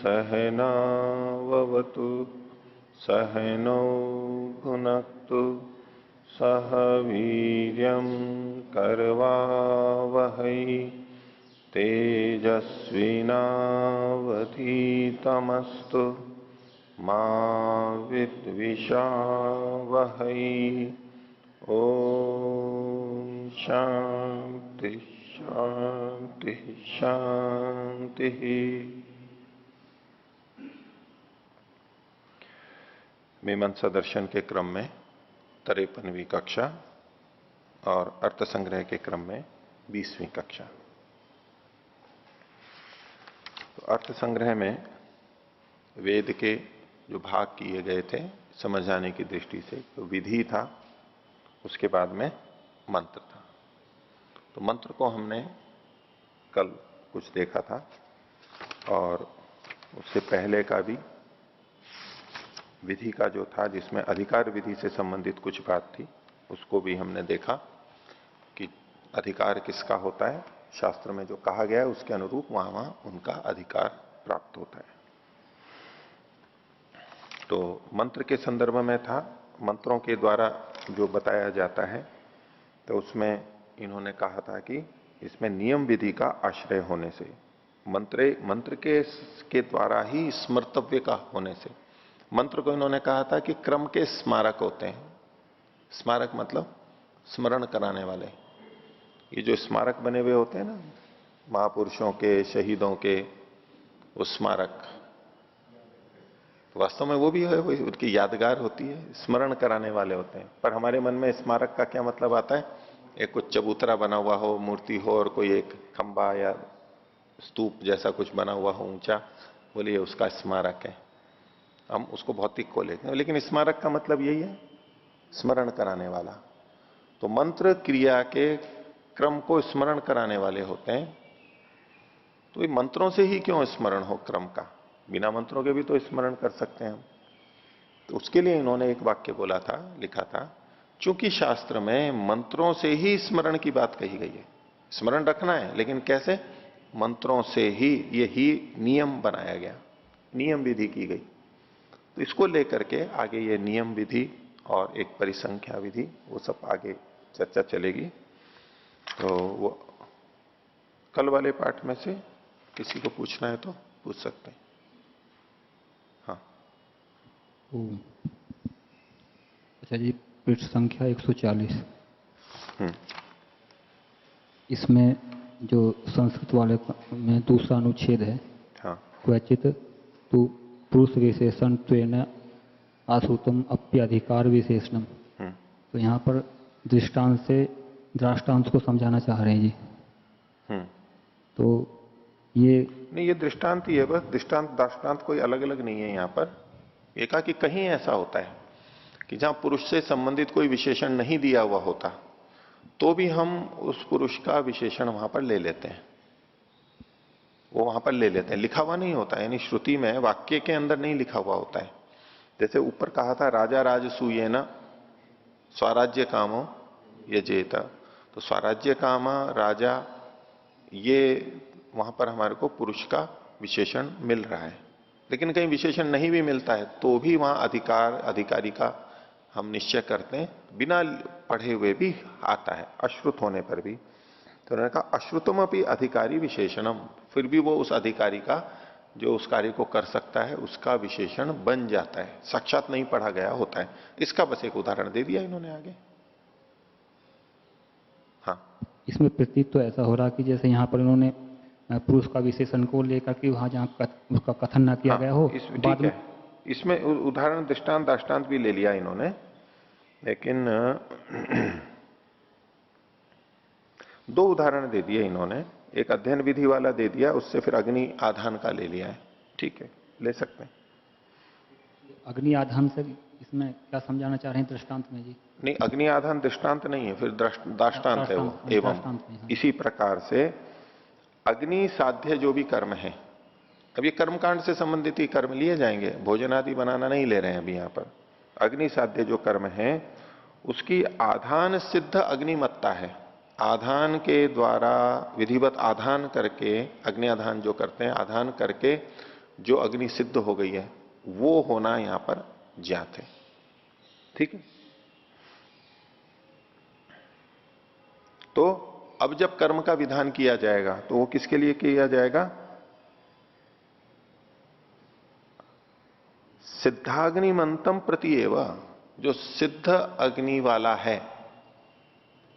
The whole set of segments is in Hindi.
सहनावतु सहनौ भुनक्तु सह वीर्यं करवावहै तेजस्विनावधीतमस्तु मा विद्विषावहै। ओम शांति शांति शांति। मीमांसा दर्शन के क्रम में 53वीं कक्षा और अर्थ संग्रह के क्रम में 20वीं कक्षा। तो अर्थ संग्रह में वेद के जो भाग किए गए थे समझाने की दृष्टि से, तो विधि था, उसके बाद में मंत्र था। तो मंत्र को हमने कल कुछ देखा था और उससे पहले का भी विधि का जो था, जिसमें अधिकार विधि से संबंधित कुछ बात थी, उसको भी हमने देखा कि अधिकार किसका होता है। शास्त्र में जो कहा गया है उसके अनुरूप वहां वहां उनका अधिकार प्राप्त होता है। तो मंत्र के संदर्भ में था, मंत्रों के द्वारा जो बताया जाता है, तो उसमें इन्होंने कहा था कि इसमें नियम विधि का आश्रय होने से, मंत्र के द्वारा ही स्मर्तव्य का होने से, मंत्र को इन्होंने कहा था कि क्रम के स्मारक होते हैं। स्मारक मतलब स्मरण कराने वाले। ये जो स्मारक बने हुए होते हैं ना, महापुरुषों के, शहीदों के, वो स्मारक, तो वास्तव में वो भी है, वो उनकी यादगार होती है, स्मरण कराने वाले होते हैं। पर हमारे मन में स्मारक का क्या मतलब आता है? एक कुछ चबूतरा बना हुआ हो, मूर्ति हो, और कोई एक खंबा या स्तूप जैसा कुछ बना हुआ हो ऊंचा, बोलिए उसका स्मारक है। हम उसको भौतिक को लेते हैं, लेकिन स्मारक का मतलब यही है, स्मरण कराने वाला। तो मंत्र क्रिया के क्रम को स्मरण कराने वाले होते हैं। तो ये मंत्रों से ही क्यों स्मरण हो क्रम का? बिना मंत्रों के भी तो स्मरण कर सकते हैं हम। तो उसके लिए इन्होंने एक वाक्य बोला था, लिखा था, चूंकि शास्त्र में मंत्रों से ही स्मरण की बात कही गई है। स्मरण रखना है, लेकिन कैसे? मंत्रों से ही, ये ही नियम बनाया गया, नियम विधि की गई। तो इसको लेकर के आगे ये नियम विधि और एक परिसंख्या विधि, वो सब आगे चर्चा चलेगी। तो वो कल वाले पाठ में से किसी को पूछना है तो पूछ सकते हैं। हाँ, अच्छा जी, पृष्ठ संख्या 140। इसमें जो संस्कृत वाले में दूसरा अनुच्छेद है, हाँ, क्वचित तु पुरुष विशेषण त्वेन आश्रुतम अप्यधिकार विशेषणम। तो यहाँ पर दृष्टांत से दृष्टांत को समझाना चाह रहे हैं जी। तो ये नहीं, ये दृष्टांत ही है बस। दृष्टांत दृष्टांत कोई अलग अलग नहीं है। यहाँ पर एक कि कहीं ऐसा होता है कि जहां पुरुष से संबंधित कोई विशेषण नहीं दिया हुआ होता, तो भी हम उस पुरुष का विशेषण वहां पर ले लेते हैं, वो वहां पर ले लेते हैं, लिखा हुआ नहीं होता, यानी श्रुति में वाक्य के अंदर नहीं लिखा हुआ होता है। जैसे ऊपर कहा था, राजा राजसूयेन स्वराज्य कामो यजेत। तो स्वराज्य कामा राजा, ये वहां पर हमारे को पुरुष का विशेषण मिल रहा है। लेकिन कहीं विशेषण नहीं भी मिलता है तो भी वहां अधिकार अधिकारी का हम निश्चय करते हैं, बिना पढ़े हुए भी आता है, अश्रुत होने पर भी। तो उन्होंने कहा अश्रुतम अपनी अधिकारी विशेषणम, फिर भी वो उस अधिकारी का, जो उस कार्य को कर सकता है, उसका विशेषण बन जाता है, साक्षात नहीं पढ़ा गया होता है। इसका बस एक उदाहरण दे दिया इन्होंने आगे। हाँ, इसमें प्रतीत तो ऐसा हो रहा कि जैसे यहाँ पर इन्होंने पुरुष का विशेषण को लेकर के वहां जहाँ उसका कथन न किया गया हो, ठीक है, इसमें उदाहरण दृष्टांत दाष्टान्त भी ले लिया इन्होंने, लेकिन दो उदाहरण दे दिए इन्होंने। एक अध्ययन विधि वाला दे दिया, उससे फिर अग्नि आधान का ले लिया है। ठीक है, ले सकते हैं। अग्नि आधान से इसमें क्या समझाना चाह रहे हैं दृष्टांत में जी? नहीं, अग्नि आधान दृष्टांत नहीं है, फिर दाष्टान्त है वो। एवं इसी प्रकार से अग्नि साध्य जो भी कर्म है, अब ये कर्मकांड से संबंधित ही कर्म लिए जाएंगे, भोजन आदि बनाना नहीं ले रहे हैं अभी यहां पर। अग्नि साध्य जो कर्म है, उसकी आधान सिद्ध अग्निमत्ता है। आधान के द्वारा विधिवत आधान करके, अग्नि आधान जो करते हैं, आधान करके जो अग्नि सिद्ध हो गई है वो होना यहां पर ज्ञात है। ठीक है। तो अब जब कर्म का विधान किया जाएगा तो वो किसके लिए किया जाएगा? सिद्धाग्निमंतम प्रति एवं, जो सिद्ध अग्नि वाला है,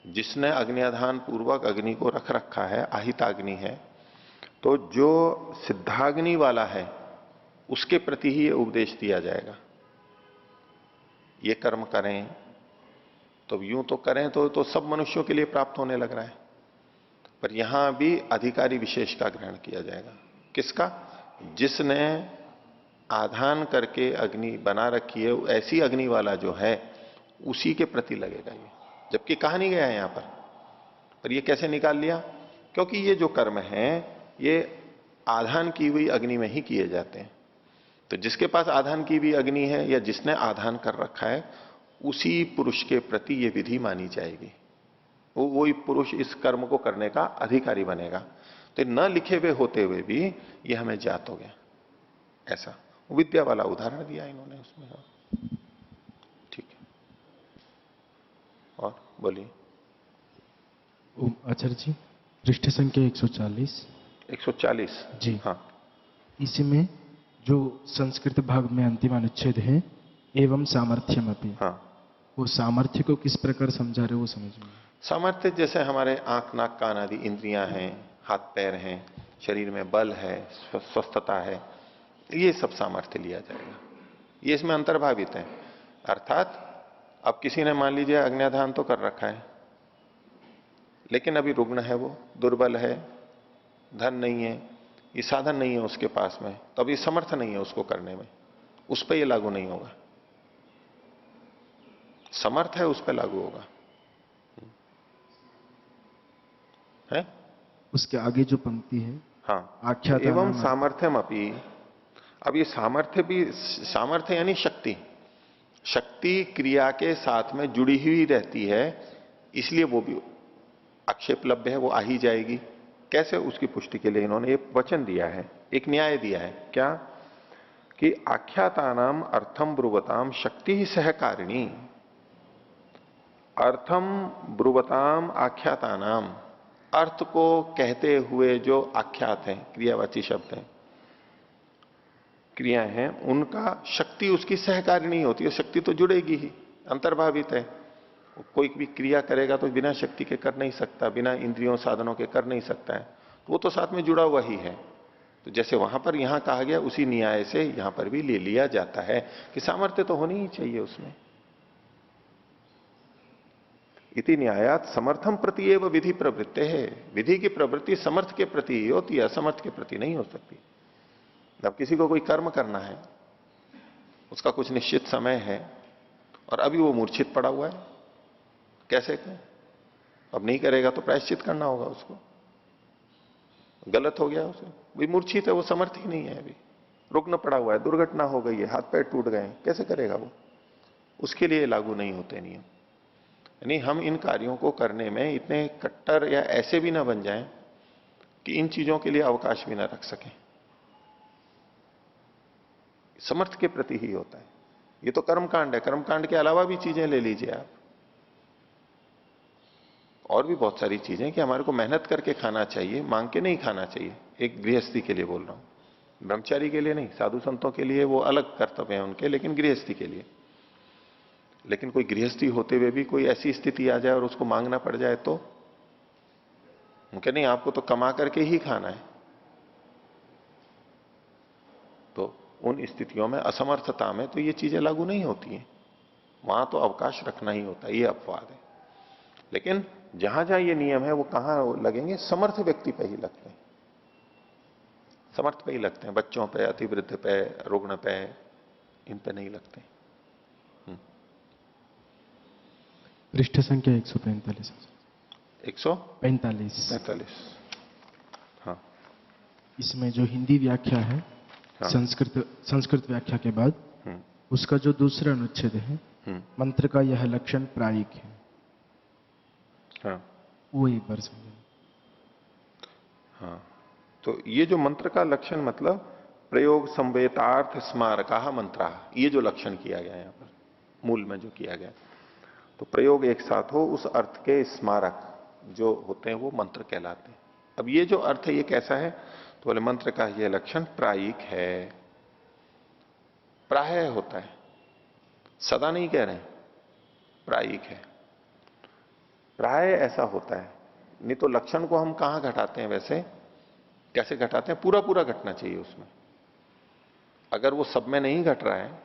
जिसने अग्निधान पूर्वक अग्नि को रख रखा है, आहिताग्नि है, तो जो सिद्धाग्नि वाला है उसके प्रति ही ये उपदेश दिया जाएगा। ये कर्म करें, तो यूं तो करें तो सब मनुष्यों के लिए प्राप्त होने लग रहा है, पर यहां भी अधिकारी विशेष का ग्रहण किया जाएगा। किसका? जिसने आधान करके अग्नि बना रखी है, ऐसी अग्नि वाला जो है उसी के प्रति लगेगा ये। जबकि कहा नहीं गया है यहां पर ये कैसे निकाल लिया? क्योंकि ये जो कर्म है ये आधान की हुई अग्नि में ही किए जाते हैं। तो जिसके पास आधान की भी अग्नि है या जिसने आधान कर रखा है, उसी पुरुष के प्रति ये विधि मानी जाएगी। वही पुरुष इस कर्म को करने का अधिकारी बनेगा। तो न लिखे हुए होते हुए भी ये हमें ज्ञात हो गया। ऐसा विद्या वाला उदाहरण दिया इन्होंने उसमें। ठीक है, और बोलिए। आचार्य जी, पृष्ठ संख्या 140। 140 जी हाँ। इसमें जो संस्कृत भाग में अंतिम अनुच्छेद है, एवं सामर्थ्यम अपि, हाँ, वो सामर्थ्य को किस प्रकार समझा रहे वो समझ में। सामर्थ्य जैसे हमारे आंख नाक कान आदि इंद्रियां हैं, हाथ पैर हैं, शरीर में बल है, स्वस्थता है, ये सब सामर्थ्य लिया जाएगा। ये इसमें अंतर्भावित है। अर्थात अब किसी ने मान लीजिए अग्न्याधान तो कर रखा है, लेकिन अभी रुग्ण है, वो दुर्बल है, धन नहीं है, ये साधन नहीं है उसके पास में, तो अभी समर्थ नहीं है उसको करने में, उस पर यह लागू नहीं होगा। समर्थ है उस पर लागू होगा। है? उसके आगे जो पंक्ति है, हाँ, आख्यात एवं सामर्थ्यम अपी। अब ये सामर्थ्य भी, सामर्थ्य यानी शक्ति, शक्ति क्रिया के साथ में जुड़ी हुई रहती है, इसलिए वो भी आक्षेपलभ्य है, वो आ ही जाएगी। कैसे? उसकी पुष्टि के लिए इन्होंने एक वचन दिया है, एक न्याय दिया है। क्या? कि आख्यातानाम अर्थम ब्रुवताम शक्ति ही सहकारिणी। अर्थम ब्रुवताम आख्यातानाम, अर्थ को कहते हुए जो आख्यात हैं, क्रियावाची शब्द हैं, क्रिया हैं, उनका शक्ति उसकी सहकारिणी होती है। शक्ति तो जुड़ेगी ही, अंतर्भावित है। कोई भी क्रिया करेगा तो बिना शक्ति के कर नहीं सकता, बिना इंद्रियों साधनों के कर नहीं सकता है, वो तो साथ में जुड़ा हुआ ही है। तो जैसे वहां पर यहां कहा गया, उसी न्याय से यहां पर भी ले लिया जाता है कि सामर्थ्य तो होनी ही चाहिए उसमें। इति न्यायात समर्थम प्रति एवं विधि प्रवृत्ति है। विधि की प्रवृत्ति समर्थ के प्रति ही होती है, असमर्थ के प्रति नहीं हो सकती। अब किसी को कोई कर्म करना है, उसका कुछ निश्चित समय है और अभी वो मूर्छित पड़ा हुआ है, कैसे करें? अब नहीं करेगा तो प्रायश्चित करना होगा उसको। गलत हो गया उसे, भाई मूर्छित है, वो समर्थ ही नहीं है, अभी रुकना पड़ा हुआ है, दुर्घटना हो गई है, हाथ पैर टूट गए, कैसे करेगा वो? उसके लिए लागू नहीं होते नियम। यानी हम इन कार्यों को करने में इतने कट्टर या ऐसे भी ना बन जाएं कि इन चीजों के लिए अवकाश भी ना रख सकें। समर्थ के प्रति ही होता है। ये तो कर्मकांड है, कर्मकांड के अलावा भी चीजें ले लीजिए आप, और भी बहुत सारी चीजें कि हमारे को मेहनत करके खाना चाहिए, मांग के नहीं खाना चाहिए। एक गृहस्थी के लिए बोल रहा हूं, ब्रह्मचारी के लिए नहीं, साधु संतों के लिए वो अलग कर्तव्य है उनके, लेकिन गृहस्थी के लिए। लेकिन कोई गृहस्थी होते हुए भी कोई ऐसी स्थिति आ जाए और उसको मांगना पड़ जाए तो उनके नहीं, आपको तो कमा करके ही खाना है, तो उन स्थितियों में, असमर्थता में तो ये चीजें लागू नहीं होती हैं। वहां तो अवकाश रखना ही होता है, ये अपवाद है। लेकिन जहां जहां ये नियम है वो कहां लगेंगे? समर्थ व्यक्ति पे ही लगते हैं, समर्थ पे ही लगते हैं। बच्चों पे, अतिवृद्ध पे, रुग्ण पे, इन पे नहीं लगते। पृष्ठ संख्या 145। 145। हाँ, इसमें जो हिंदी व्याख्या है, हाँ, संस्कृत व्याख्या के बाद उसका जो दूसरा अनुच्छेद है, मंत्र का यह लक्षण प्रायिक है। हाँ, वो एक बार समझें। हाँ, तो ये जो मंत्र का लक्षण मतलब प्रयोग संवेतार्थ स्मारका मंत्रा, ये जो लक्षण किया गया यहां पर मूल में जो किया गया, तो प्रयोग एक साथ हो, उस अर्थ के स्मारक जो होते हैं वो मंत्र कहलाते हैं। अब ये जो अर्थ है ये कैसा है, तो बोले मंत्र का ये लक्षण प्रायिक है, प्राय होता है, सदा नहीं कह रहे हैं, प्रायिक है, प्राय ऐसा होता है। नहीं तो लक्षण को हम कहां घटाते हैं, वैसे कैसे घटाते हैं, पूरा पूरा घटना चाहिए उसमें। अगर वो सब में नहीं घट रहा है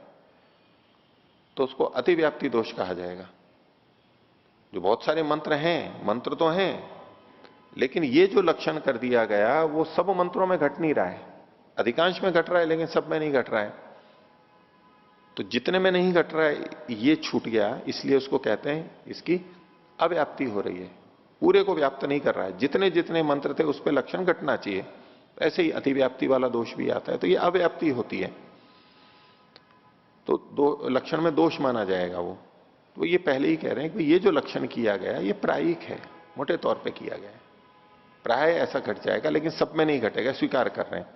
तो उसको अतिव्याप्ति दोष कहा जाएगा। जो बहुत सारे मंत्र हैं, मंत्र तो हैं, लेकिन ये जो लक्षण कर दिया गया वो सब मंत्रों में घट नहीं रहा है, अधिकांश में घट रहा है लेकिन सब में नहीं घट रहा है। तो जितने में नहीं घट रहा है ये छूट गया, इसलिए उसको कहते हैं इसकी अव्याप्ति हो रही है, पूरे को व्याप्त नहीं कर रहा है। जितने जितने मंत्र थे उस पर लक्षण घटना चाहिए, ऐसे ही अतिव्याप्ति वाला दोष भी आता है, तो ये अव्याप्ति होती है, तो दो लक्षण में दोष माना जाएगा वो। तो ये पहले ही कह रहे हैं कि ये जो लक्षण किया गया ये प्रायिक है, मोटे तौर पे किया गया है, प्राय ऐसा घट जाएगा लेकिन सब में नहीं घटेगा, स्वीकार कर रहे हैं।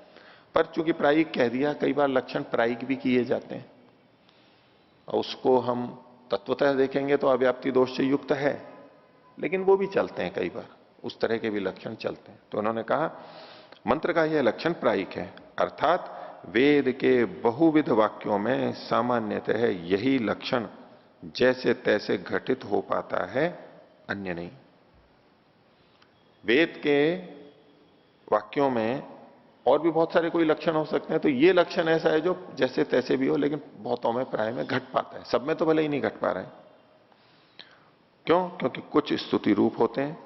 पर चूंकि प्रायिक कह दिया, कई बार लक्षण प्रायिक भी किए जाते हैं और उसको हम तत्वतः देखेंगे तो अव्याप्ति दोष से युक्त है, लेकिन वो भी चलते हैं, कई बार उस तरह के भी लक्षण चलते हैं। तो उन्होंने कहा मंत्र का यह लक्षण प्रायिक है, अर्थात वेद के बहुविध वाक्यों में सामान्यतः यही लक्षण जैसे तैसे घटित हो पाता है, अन्य नहीं। वेद के वाक्यों में और भी बहुत सारे कोई लक्षण हो सकते हैं, तो ये लक्षण ऐसा है जो जैसे तैसे भी हो लेकिन बहुतों में प्राय में घट पाता है, सब में तो भले ही नहीं घट पा रहा है। क्यों? क्योंकि कुछ स्तुति रूप होते हैं,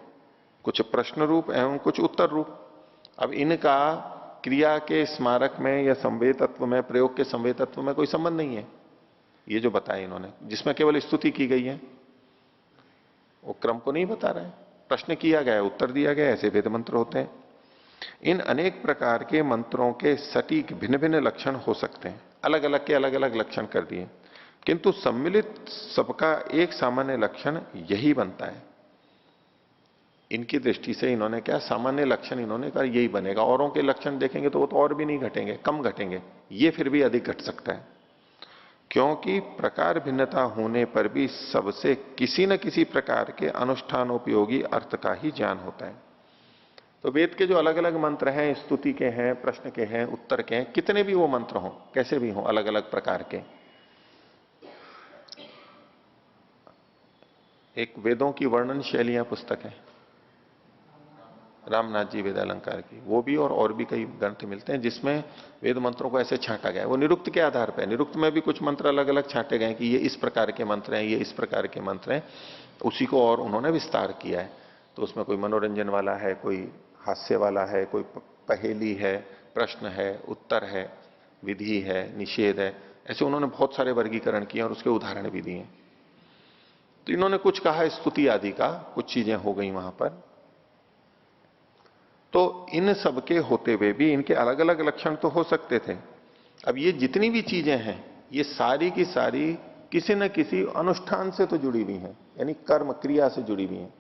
कुछ प्रश्न रूप एवं कुछ उत्तर रूप। अब इनका क्रिया के स्मारक में या संवेद तत्व में, प्रयोग के संवेद तत्व में कोई संबंध नहीं है। ये जो बताया इन्होंने, जिसमें केवल स्तुति की गई है, वो क्रम को नहीं बता रहा है, प्रश्न किया गया है, उत्तर दिया गया, ऐसे वेद मंत्र होते हैं। इन अनेक प्रकार के मंत्रों के सटीक भिन्न भिन्न लक्षण हो सकते हैं, अलग अलग के अलग अलग लक्षण कर दिए, किंतु सम्मिलित सबका एक सामान्य लक्षण यही बनता है। इनकी दृष्टि से इन्होंने क्या सामान्य लक्षण इन्होंने कहा यही बनेगा। औरों के लक्षण देखेंगे तो वो तो और भी नहीं घटेंगे, कम घटेंगे, ये फिर भी अधिक घट सकता है, क्योंकि प्रकार भिन्नता होने पर भी सबसे किसी न किसी प्रकार के अनुष्ठानोपयोगी अर्थ का ही ज्ञान होता है। तो वेद के जो अलग अलग मंत्र हैं, स्तुति के हैं, प्रश्न के हैं, उत्तर के हैं, कितने भी वो मंत्र हों, कैसे भी हों, अलग अलग प्रकार के। एक वेदों की वर्णन शैलियां पुस्तक है रामनाथ जी वेदालंकार की, वो भी और भी कई ग्रंथ मिलते हैं जिसमें वेद मंत्रों को ऐसे छांटा गया है। वो निरुक्त के आधार पर, निरुक्त में भी कुछ मंत्र अलग अलग छांटे गए कि ये इस प्रकार के मंत्र हैं, ये इस प्रकार के मंत्र हैं, उसी को और उन्होंने विस्तार किया है। तो उसमें कोई मनोरंजन वाला है, कोई हास्य वाला है, कोई पहेली है, प्रश्न है, उत्तर है, विधि है, निषेध है, ऐसे उन्होंने बहुत सारे वर्गीकरण किए और उसके उदाहरण भी दिए। तो इन्होंने कुछ कहा स्तुति आदि का, कुछ चीजें हो गई वहां पर। तो इन सब के होते हुए भी इनके अलग अलग लक्षण तो हो सकते थे। अब ये जितनी भी चीजें हैं ये सारी की सारी किसी न किसी अनुष्ठान से तो जुड़ी हुई हैं, यानी कर्म क्रिया से जुड़ी हुई हैं,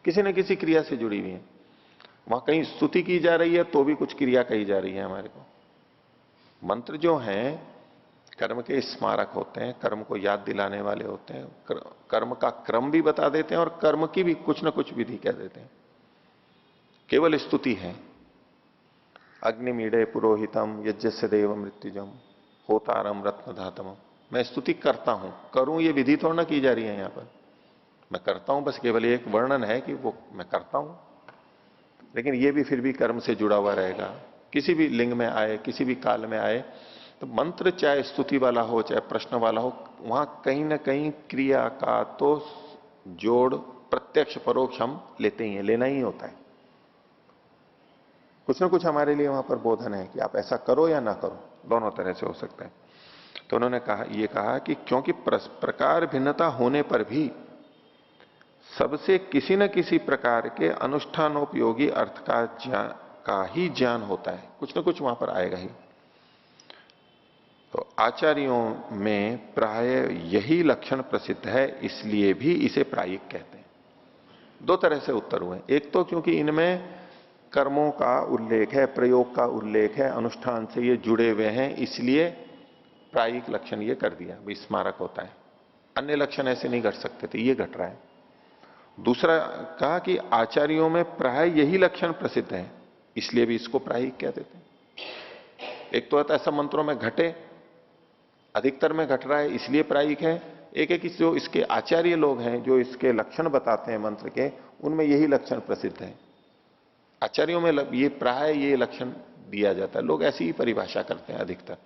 किसी न किसी क्रिया से जुड़ी हुई हैं। वहां कहीं स्तुति की जा रही है तो भी कुछ क्रिया कही जा रही है हमारे को। मंत्र जो हैं कर्म के स्मारक होते हैं, कर्म को याद दिलाने वाले होते हैं, कर्म का क्रम भी बता देते हैं और कर्म की भी कुछ न कुछ विधि कह देते हैं। केवल स्तुति है, अग्निमीडे पुरोहितम यज्ञस्य देव मृत्युजम होतारम रत्नधातम, मैं स्तुति करता हूं, करूं ये विधि थोड़ा ना की जा रही है यहां पर, मैं करता हूं, बस केवल एक वर्णन है कि वो मैं करता हूं, लेकिन ये भी फिर भी कर्म से जुड़ा हुआ रहेगा। किसी भी लिंग में आए, किसी भी काल में आए, तो मंत्र चाहे स्तुति वाला हो चाहे प्रश्न वाला हो, वहां कहीं ना कहीं क्रिया का तो जोड़ प्रत्यक्ष परोक्ष हम लेते ही हैं, लेना ही होता है। कुछ ना कुछ हमारे लिए वहां पर बोधन है कि आप ऐसा करो या ना करो, दोनों तरह से हो सकता है। तो उन्होंने कहा, ये कहा कि क्योंकि प्रकार भिन्नता होने पर भी सबसे किसी न किसी प्रकार के अनुष्ठानोपयोगी अर्थ का ही ज्ञान होता है, कुछ ना कुछ वहां पर आएगा ही। तो आचार्यों में प्राय यही लक्षण प्रसिद्ध है, इसलिए भी इसे प्रायिक कहते हैं। दो तरह से उत्तर हुए, एक तो क्योंकि इनमें कर्मों का उल्लेख है, प्रयोग का उल्लेख है, अनुष्ठान से ये जुड़े हुए हैं, इसलिए प्रायिक लक्षण ये कर दिया, भाई स्मारक होता है। अन्य लक्षण ऐसे नहीं घट सकते थे, ये घट रहा है। दूसरा कहा कि आचार्यों में प्राय यही लक्षण प्रसिद्ध है, इसलिए भी इसको प्रायिक कह देते हैं। एक तो ऐसा मंत्रों में घटे, अधिकतर में घट रहा है इसलिए प्रायिक है। एक है कि जो इसके आचार्य लोग हैं, जो इसके लक्षण बताते हैं मंत्र के, उनमें यही लक्षण प्रसिद्ध है। आचार्यों में ये प्राय ये लक्षण दिया जाता है, लोग ऐसी ही परिभाषा करते हैं अधिकतर।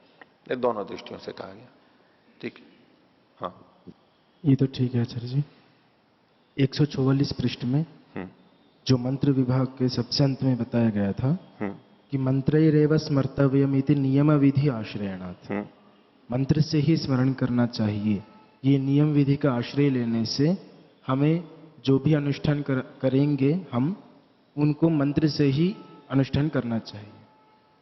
ये दोनों दृष्टियों से कहा गया। ठीक, हाँ ये तो ठीक है आचार्य जी। 144 पृष्ठ में जो मंत्र विभाग के सबसे अंत में बताया गया था कि मंत्रैरेव स्मर्तव्यमिति नियम विधि आश्रयणात्, मंत्र से ही स्मरण करना चाहिए। ये नियम विधि का आश्रय लेने से हमें जो भी अनुष्ठान करेंगे हम उनको मंत्र से ही अनुष्ठान करना चाहिए।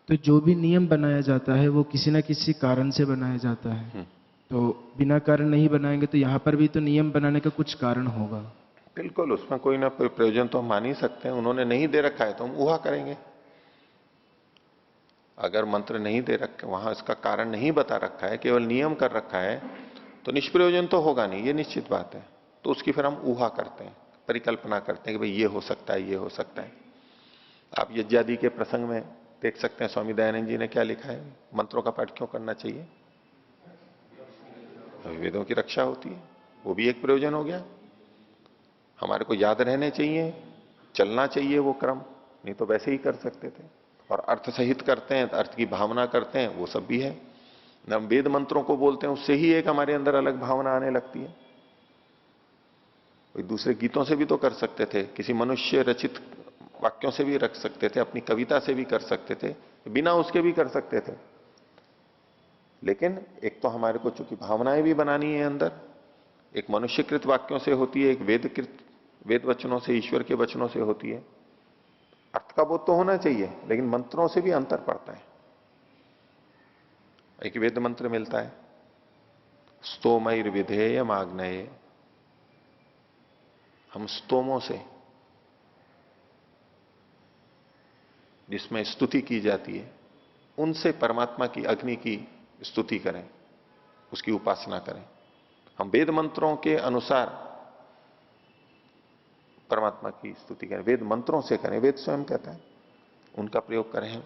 तो जो भी नियम बनाया जाता है वो किसी न किसी कारण से बनाया जाता है, तो बिना कारण नहीं बनाएंगे तो यहाँ पर भी तो नियम बनाने का कुछ कारण होगा। बिल्कुल, उसमें कोई ना कोई प्रयोजन तो हम मान ही सकते हैं। उन्होंने नहीं दे रखा है तो हम ऊहा करेंगे। अगर मंत्र नहीं दे रखा, वहां इसका कारण नहीं बता रखा है, केवल नियम कर रखा है, तो निष्प्रयोजन तो होगा नहीं, ये निश्चित बात है। तो उसकी फिर हम ऊहा करते हैं, परिकल्पना करते हैं कि भाई ये हो सकता है, ये हो सकता है। आप यज्ञादि के प्रसंग में देख सकते हैं, स्वामी दयानंद जी ने क्या लिखा है, मंत्रों का पाठ क्यों करना चाहिए? वेदों की रक्षा होती है, वो भी एक प्रयोजन हो गया। हमारे को याद रहने चाहिए, चलना चाहिए वो क्रम, नहीं तो वैसे ही कर सकते थे। और अर्थ सहित करते हैं, अर्थ की भावना करते हैं, वो सब भी है। हम वेद मंत्रों को बोलते हैं, उससे ही एक हमारे अंदर अलग भावना आने लगती है। कोई दूसरे गीतों से भी तो कर सकते थे, किसी मनुष्य रचित वाक्यों से भी रख सकते थे, अपनी कविता से भी कर सकते थे, बिना उसके भी कर सकते थे। लेकिन एक तो हमारे को चूंकि भावनाएं भी बनानी है अंदर, एक मनुष्यकृत वाक्यों से होती है, एक वेद वचनों से, ईश्वर के वचनों से होती है। अर्थ का बोध तो होना चाहिए, लेकिन मंत्रों से भी अंतर पड़ता है। एक वेद मंत्र मिलता है, स्तोमैर विधेयम आग्नेय, हम स्तोमों से, जिसमें स्तुति की जाती है, उनसे परमात्मा की अग्नि की स्तुति करें, उसकी उपासना करें। हम वेद मंत्रों के अनुसार परमात्मा की स्तुति करें, वेद मंत्रों से करें, वेद स्वयं कहता है, उनका प्रयोग करें हम,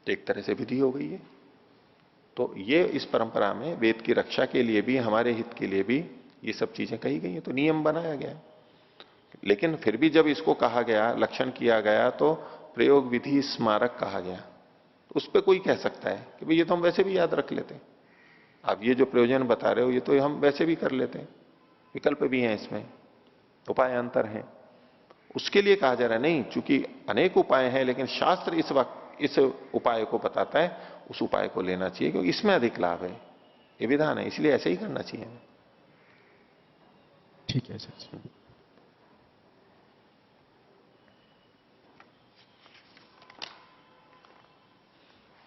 तो एक तरह से विधि हो गई है। तो ये इस परंपरा में वेद की रक्षा के लिए भी, हमारे हित के लिए भी ये सब चीजें कही गई हैं, तो नियम बनाया गया। लेकिन फिर भी जब इसको कहा गया, लक्षण किया गया, तो प्रयोग विधि स्मारक कहा गया। तो उस पर कोई कह सकता है कि भाई ये तो हम वैसे भी याद रख लेते हैं, आप ये जो प्रयोजन बता रहे हो ये तो हम वैसे भी कर लेते हैं, विकल्प भी हैं इसमें, उपाय अंतर हैं, उसके लिए कहा जा रहा है नहीं, चूंकि अनेक उपाय हैं, लेकिन शास्त्र इस उपाय को बताता है, उस उपाय को लेना चाहिए, क्योंकि इसमें अधिक लाभ है, ये विधान है, इसलिए ऐसे ही करना चाहिए हमें। ठीक है सर।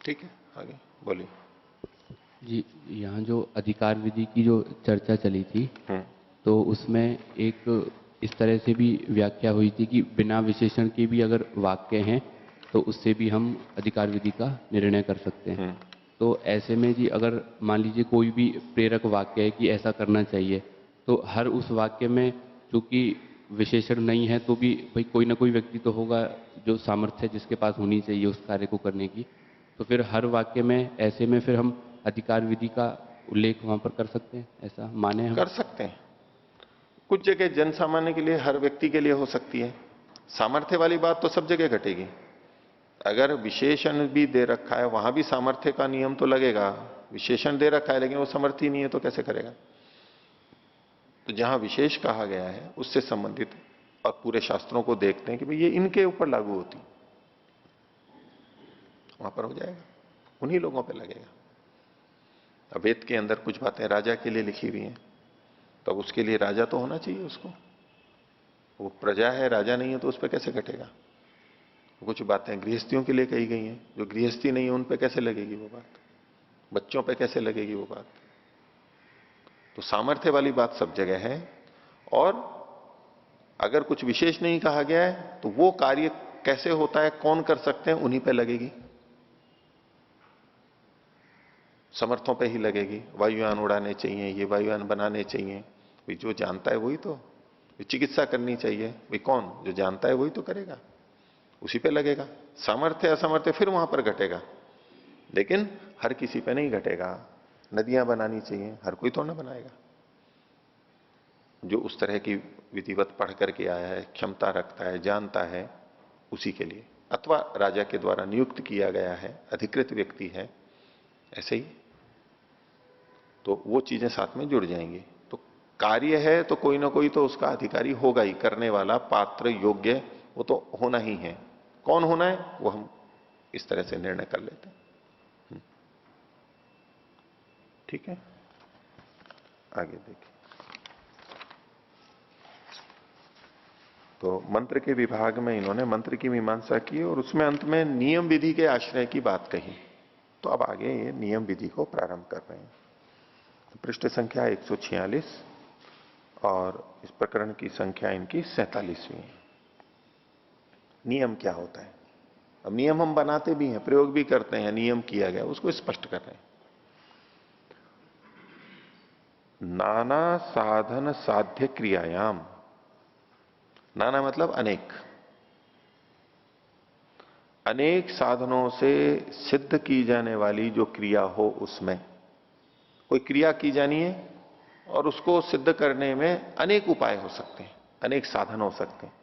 ठीक है, आगे बोलिए। जी, यहाँ जो अधिकार विधि की जो चर्चा चली थी, तो उसमें एक इस तरह से भी व्याख्या हुई थी कि बिना विशेषण के भी अगर वाक्य हैं तो उससे भी हम अधिकार विधि का निर्णय कर सकते हैं। तो ऐसे में जी अगर मान लीजिए कोई भी प्रेरक वाक्य है कि ऐसा करना चाहिए, तो हर उस वाक्य में चूंकि विशेषण नहीं है तो भी भाई कोई ना कोई व्यक्ति तो होगा जो सामर्थ्य जिसके पास होनी चाहिए उस कार्य को करने की, तो फिर हर वाक्य में ऐसे में फिर हम अधिकार विधि का उल्लेख वहां पर कर सकते हैं, ऐसा माने हम? कर सकते हैं, कुछ जगह जन सामान्य के लिए, हर व्यक्ति के लिए हो सकती है। सामर्थ्य वाली बात तो सब जगह घटेगी। अगर विशेषण भी दे रखा है, वहां भी सामर्थ्य का नियम तो लगेगा। विशेषण दे रखा है लेकिन वो समर्थी नहीं है तो कैसे करेगा? तो जहां विशेष कहा गया है उससे संबंधित, और पूरे शास्त्रों को देखते हैं कि भाई ये इनके ऊपर लागू होती, वहां पर हो जाएगा, उन्हीं लोगों पर लगेगा। अब वेद के अंदर कुछ बातें राजा के लिए लिखी हुई हैं, तो अब उसके लिए राजा तो होना चाहिए उसको, वो प्रजा है, राजा नहीं है तो उस पर कैसे घटेगा? कुछ बातें गृहस्थियों के लिए कही गई हैं, जो गृहस्थी नहीं है उन पे कैसे लगेगी वो बात? बच्चों पे कैसे लगेगी वो बात? तो सामर्थ्य वाली बात सब जगह है। और अगर कुछ विशेष नहीं कहा गया है तो वो कार्य कैसे होता है, कौन कर सकते हैं, उन्हीं पे लगेगी, समर्थों पे ही लगेगी। वायुयान उड़ाने चाहिए, ये वायुयान बनाने चाहिए, भाई जो जानता है वही तो। चिकित्सा करनी चाहिए, भाई कौन, जो जानता है वही तो करेगा, उसी पे लगेगा। सामर्थ्य असामर्थ्य फिर वहां पर घटेगा, लेकिन हर किसी पे नहीं घटेगा। नदियां बनानी चाहिए, हर कोई तो ना बनाएगा। जो उस तरह की विधिवत पढ़ करके आया है, क्षमता रखता है, जानता है, उसी के लिए, अथवा राजा के द्वारा नियुक्त किया गया है, अधिकृत व्यक्ति है, ऐसे ही तो वो चीजें साथ में जुड़ जाएंगी। तो कार्य है तो कोई ना कोई तो उसका अधिकारी होगा ही, करने वाला, पात्र, योग्य, वो तो होना ही है। कौन होना है वो हम इस तरह से निर्णय कर लेते हैं। ठीक है, आगे देखिए। तो मंत्र के विभाग में इन्होंने मंत्र की मीमांसा की और उसमें अंत में नियम विधि के आश्रय की बात कही। तो अब आगे ये नियम विधि को प्रारंभ कर रहे हैं। पृष्ठ संख्या 146 और इस प्रकरण की संख्या इनकी 47वीं है। नियम क्या होता है? अब नियम हम बनाते भी हैं, प्रयोग भी करते हैं, नियम किया गया उसको स्पष्ट कर रहे हैं। नाना साधन साध्य क्रियायाम, नाना मतलब अनेक, अनेक साधनों से सिद्ध की जाने वाली जो क्रिया हो, उसमें कोई क्रिया की जानी है और उसको सिद्ध करने में अनेक उपाय हो सकते हैं, अनेक साधन हो सकते हैं।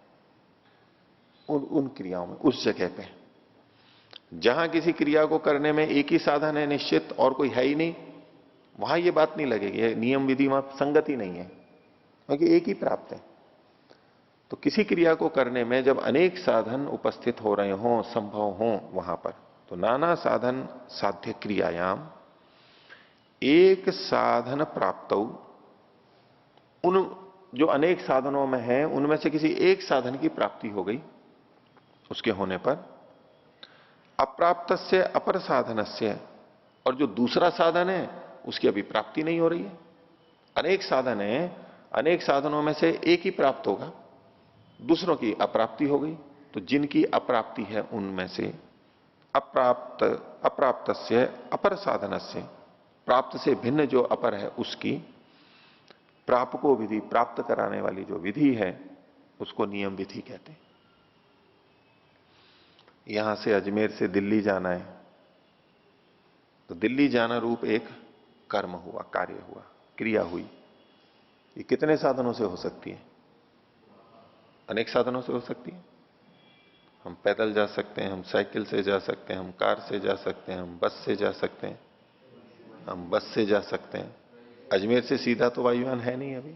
उन क्रियाओं में, उस जगह पे जहां किसी क्रिया को करने में एक ही साधन है निश्चित और कोई है ही नहीं, वहां ये बात नहीं लगेगी, ये नियम विधि वहां संगति नहीं है, क्योंकि एक ही प्राप्त है। तो किसी क्रिया को करने में जब अनेक साधन उपस्थित हो रहे हों, संभव हों, वहां पर तो नाना साधन साध्य क्रियायाम एक साधन प्राप्त, उन जो अनेक साधनों में है उनमें से किसी एक साधन की प्राप्ति हो गई, उसके होने पर अप्राप्त से अपर साधन से, और जो दूसरा साधन है उसकी अभी प्राप्ति नहीं हो रही है। अनेक साधन है, अनेक साधनों में से एक ही प्राप्त होगा, दूसरों की अप्राप्ति हो गई। तो जिनकी अप्राप्ति है उनमें से अप्राप्त से अपर साधन से, प्राप्त से भिन्न जो अपर है उसकी प्रापको विधि, प्राप्त कराने वाली जो विधि है उसको नियम विधि कहते हैं। यहां से अजमेर से दिल्ली जाना है तो दिल्ली जाना रूप एक कर्म हुआ, कार्य हुआ, क्रिया हुई। ये कितने साधनों से हो सकती है? अनेक साधनों से हो सकती है। हम पैदल जा सकते हैं, हम साइकिल से जा सकते हैं, हम कार से जा सकते हैं, हम बस से जा सकते हैं, हम बस से जा सकते हैं। अजमेर से सीधा तो वायुयान है नहीं अभी,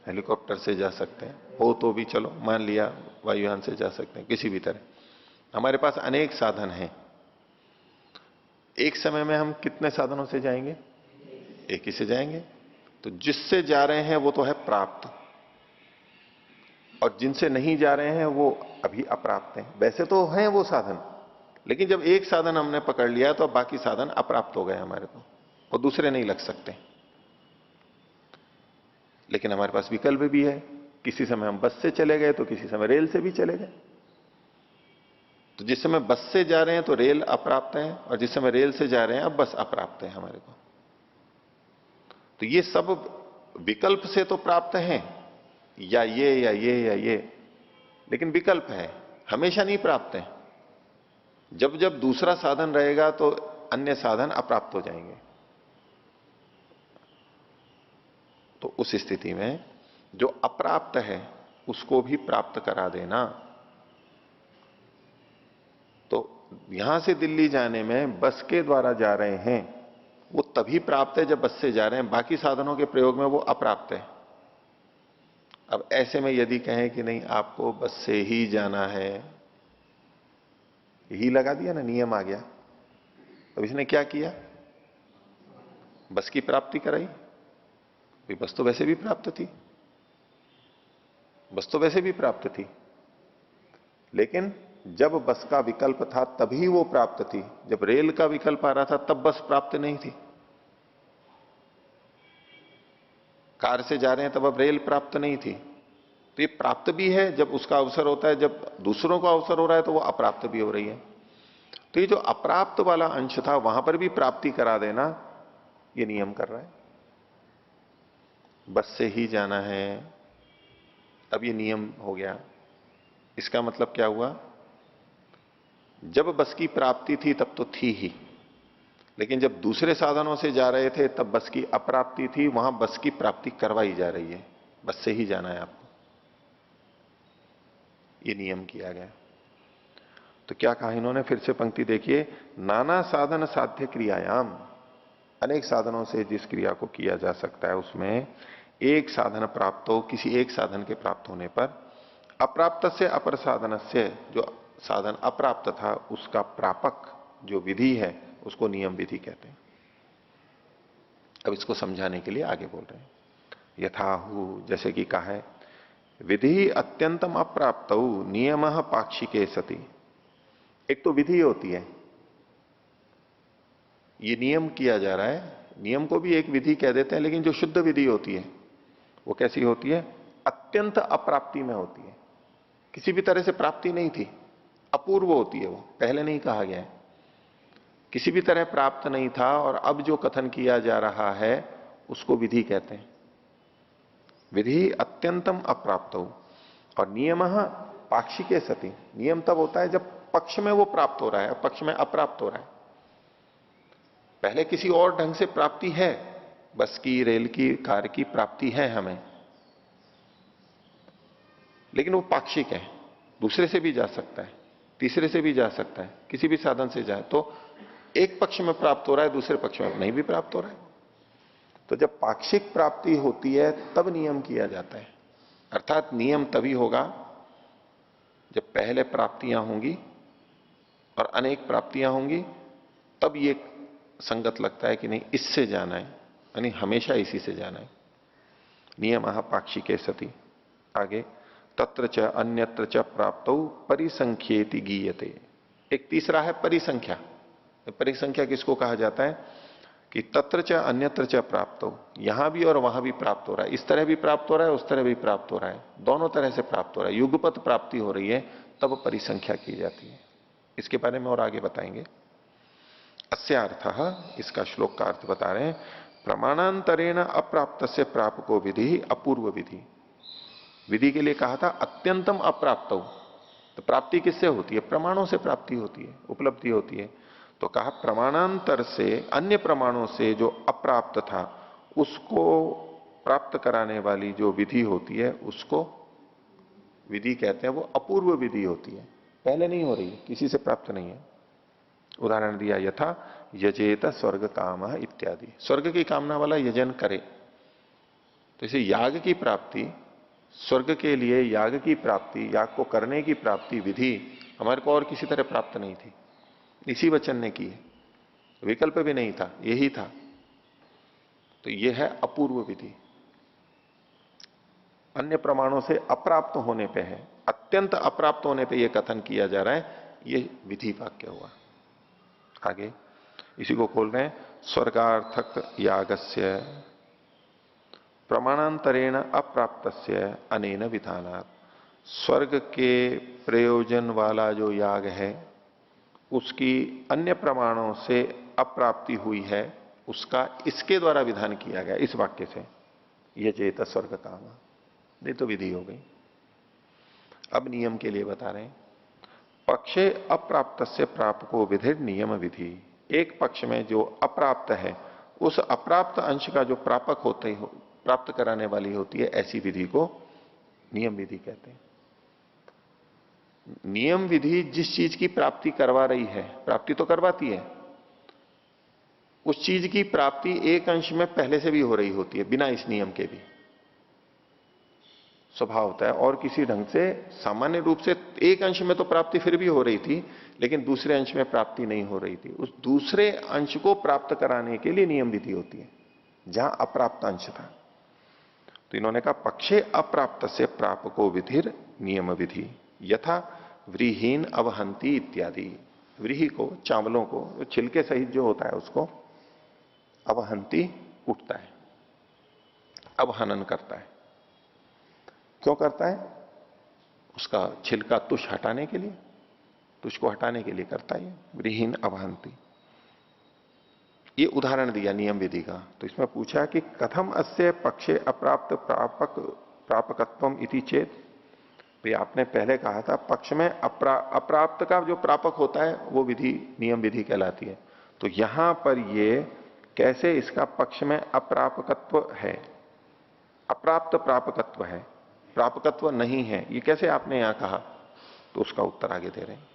हेलीकॉप्टर से जा सकते हैं, हो तो भी चलो मान लिया वायुयान से जा सकते हैं, किसी भी तरह हमारे पास अनेक साधन हैं। एक समय में हम कितने साधनों से जाएंगे? एक ही से जाएंगे। तो जिससे जा रहे हैं वो तो है प्राप्त, और जिनसे नहीं जा रहे हैं वो अभी अप्राप्त हैं। वैसे तो हैं वो साधन, लेकिन जब एक साधन हमने पकड़ लिया तो अब बाकी साधन अप्राप्त हो गए हमारे को, और दूसरे नहीं लग सकते। लेकिन हमारे पास विकल्प भी है, किसी समय हम बस से चले गए तो किसी समय रेल से भी चले गए। तो जिस समय बस से जा रहे हैं तो रेल अप्राप्त है, और जिस समय रेल से जा रहे हैं अब बस अप्राप्त है हमारे को। तो ये सब विकल्प से तो प्राप्त हैं, या ये या ये या ये, लेकिन विकल्प है, हमेशा नहीं प्राप्त है। जब जब दूसरा साधन रहेगा तो अन्य साधन अप्राप्त हो जाएंगे। तो उस स्थिति में जो अप्राप्त है उसको भी प्राप्त करा देना। तो यहां से दिल्ली जाने में बस के द्वारा जा रहे हैं, वो तभी प्राप्त है जब बस से जा रहे हैं, बाकी साधनों के प्रयोग में वो अप्राप्त है। अब ऐसे में यदि कहें कि नहीं आपको बस से ही जाना है, ही लगा दिया ना, नियम आ गया। अब इसने क्या किया? बस की प्राप्ति कराई। बस तो वैसे भी प्राप्त थी, बस तो वैसे भी प्राप्त थी, लेकिन जब बस का विकल्प था तभी वो प्राप्त थी। जब रेल का विकल्प आ रहा था तब बस प्राप्त नहीं थी। कार से जा रहे हैं तब अब रेल प्राप्त नहीं थी। तो ये प्राप्त भी है जब उसका अवसर होता है, जब दूसरों का अवसर हो रहा है तो वो अप्राप्त भी हो रही है। तो ये जो अप्राप्त वाला अंश था वहां पर भी प्राप्ति करा देना ये नियम कर रहा है। बस से ही जाना है, अब ये नियम हो गया। इसका मतलब क्या हुआ, जब बस की प्राप्ति थी तब तो थी ही, लेकिन जब दूसरे साधनों से जा रहे थे तब बस की अप्राप्ति थी, वहां बस की प्राप्ति करवाई जा रही है, बस से ही जाना है आपको, ये नियम किया गया। तो क्या कहा इन्होंने, फिर से पंक्ति देखिए, नाना साधन साध्य क्रियायाम, अनेक साधनों से जिस क्रिया को किया जा सकता है उसमें एक साधन प्राप्त हो, किसी एक साधन के प्राप्त होने पर अप्राप्त से अपर साधन से, जो साधन अप्राप्त था उसका प्रापक जो विधि है उसको नियम विधि कहते हैं। अब इसको समझाने के लिए आगे बोल रहे हैं, यथाहु, जैसे कि कहा है, विधि अत्यंतम अप्राप्त नियम पाक्षिके सति। एक तो विधि होती है, ये नियम किया जा रहा है, नियम को भी एक विधि कह देते हैं, लेकिन जो शुद्ध विधि होती है वो कैसी होती है, अत्यंत अप्राप्ति में होती है, किसी भी तरह से प्राप्ति नहीं थी, अपूर्व होती है वो, पहले नहीं कहा गया है, किसी भी तरह प्राप्त नहीं था, और अब जो कथन किया जा रहा है उसको विधि कहते हैं। विधि अत्यंतम अप्राप्त हो, और नियम पाक्षिके सति, नियम तब होता है जब पक्ष में वो प्राप्त हो रहा है, पक्ष में अप्राप्त हो रहा है। पहले किसी और ढंग से प्राप्ति है, बस की, रेल की, कार की प्राप्ति है हमें, लेकिन वो पाक्षिक है, दूसरे से भी जा सकता है, तीसरे से भी जा सकता है, किसी भी साधन से जाए तो एक पक्ष में प्राप्त हो रहा है, दूसरे पक्ष में नहीं भी प्राप्त हो रहा है। तो जब पाक्षिक प्राप्ति होती है तब नियम किया जाता है, अर्थात नियम तभी होगा जब पहले प्राप्तियां होंगी और अनेक प्राप्तियां होंगी, तब ये संगत लगता है कि नहीं इससे जाना है, यानी हमेशा इसी से जाना है। नियम पाक्षिके सति। आगे, तत्र च अन्यत्र च प्राप्तौ परिसंख्येति गीयते। एक तीसरा है परिसंख्या। परिसंख्या किसको कहा जाता है कि तत्र च अन्यत्र च प्राप्तौ, यहां भी और वहां भी प्राप्त हो रहा है, इस तरह भी प्राप्त हो रहा है, उस तरह भी प्राप्त हो रहा है, दोनों तरह से प्राप्त हो रहा है, युगपत प्राप्ति हो रही है, तब परिसंख्या की जाती है। इसके बारे में और आगे बताएंगे। अस्यार्थः, इसका श्लोक का अर्थ बता रहे हैं, प्रमाणांतरेण अप्राप्त से प्रापको विधि अपूर्व विधि। विधि के लिए कहा था अत्यंतम अप्राप्त, तो प्राप्ति किससे होती है, प्रमाणों से प्राप्ति होती है, उपलब्धि होती है। तो कहा प्रमाणांतर से, अन्य प्रमाणों से जो अप्राप्त था उसको प्राप्त कराने वाली जो विधि होती है उसको विधि कहते हैं, वो अपूर्व विधि होती है, पहले नहीं हो रही, किसी से प्राप्त नहीं है। उदाहरण दिया, यथा यजेत स्वर्ग काम इत्यादि, स्वर्ग की कामना वाला यजन करे। तो इसे याग की प्राप्ति, स्वर्ग के लिए याग की प्राप्ति, याग को करने की प्राप्ति विधि हमारे को और किसी तरह प्राप्त नहीं थी, इसी वचन ने की है, विकल्प भी नहीं था, यही था। तो यह है अपूर्व विधि, अन्य प्रमाणों से अप्राप्त होने पे है, अत्यंत अप्राप्त होने पे यह कथन किया जा रहा है, यह विधि वाक्य हुआ। आगे इसी को खोल रहे हैं, स्वर्गार्थक यागस्य प्रमाणांतरेण अप्राप्तस्य अनेन विधानात्। स्वर्ग के प्रयोजन वाला जो याग है उसकी अन्य प्रमाणों से अप्राप्ति हुई है, उसका इसके द्वारा विधान किया गया, इस वाक्य से, ये चेत स्वर्ग काम। ये तो विधि हो गई। अब नियम के लिए बता रहे हैं, पक्षे अप्राप्त से प्रापको विधि नियम विधि। एक पक्ष में जो अप्राप्त है उस अप्राप्त अंश का जो प्रापक होते हो, प्राप्त कराने वाली होती है, ऐसी विधि को नियम विधि कहते हैं। नियम विधि जिस चीज की प्राप्ति करवा रही है, प्राप्ति तो करवाती है, उस चीज की प्राप्ति एक अंश में पहले से भी हो रही होती है, बिना इस नियम के भी स्वभाव होता है। और किसी ढंग से सामान्य रूप से एक अंश में तो प्राप्ति फिर भी हो रही थी, लेकिन दूसरे अंश में प्राप्ति नहीं हो रही थी, उस दूसरे अंश को प्राप्त कराने के लिए नियम विधि होती है, जहां अप्राप्त अंश था। तो इन्होंने कहा पक्षे अप्राप्त से प्रापको विधिर नियम विधि, यथा व्रीहीन अवहंती इत्यादि। व्रीही को, चावलों को छिलके सहित जो होता है उसको अवहंती, उठता है, अवहनन करता है। क्यों करता है? उसका छिलका तुष हटाने के लिए, तुष को हटाने के लिए करता है। व्रीहीन अवहंती, ये उदाहरण दिया नियम विधि का। तो इसमें पूछा कि कथम अस्य पक्षे अप्राप्त प्रापकत्वम इति चेत। भाई आपने पहले कहा था पक्ष में अप्राप्त का जो प्रापक होता है वो विधि नियम विधि कहलाती है। तो यहां पर ये कैसे इसका पक्ष में अप्रापकत्व है, अप्राप्त प्रापकत्व है, प्रापकत्व नहीं है, ये कैसे आपने यहां कहा? तो उसका उत्तर आगे दे रहे हैं।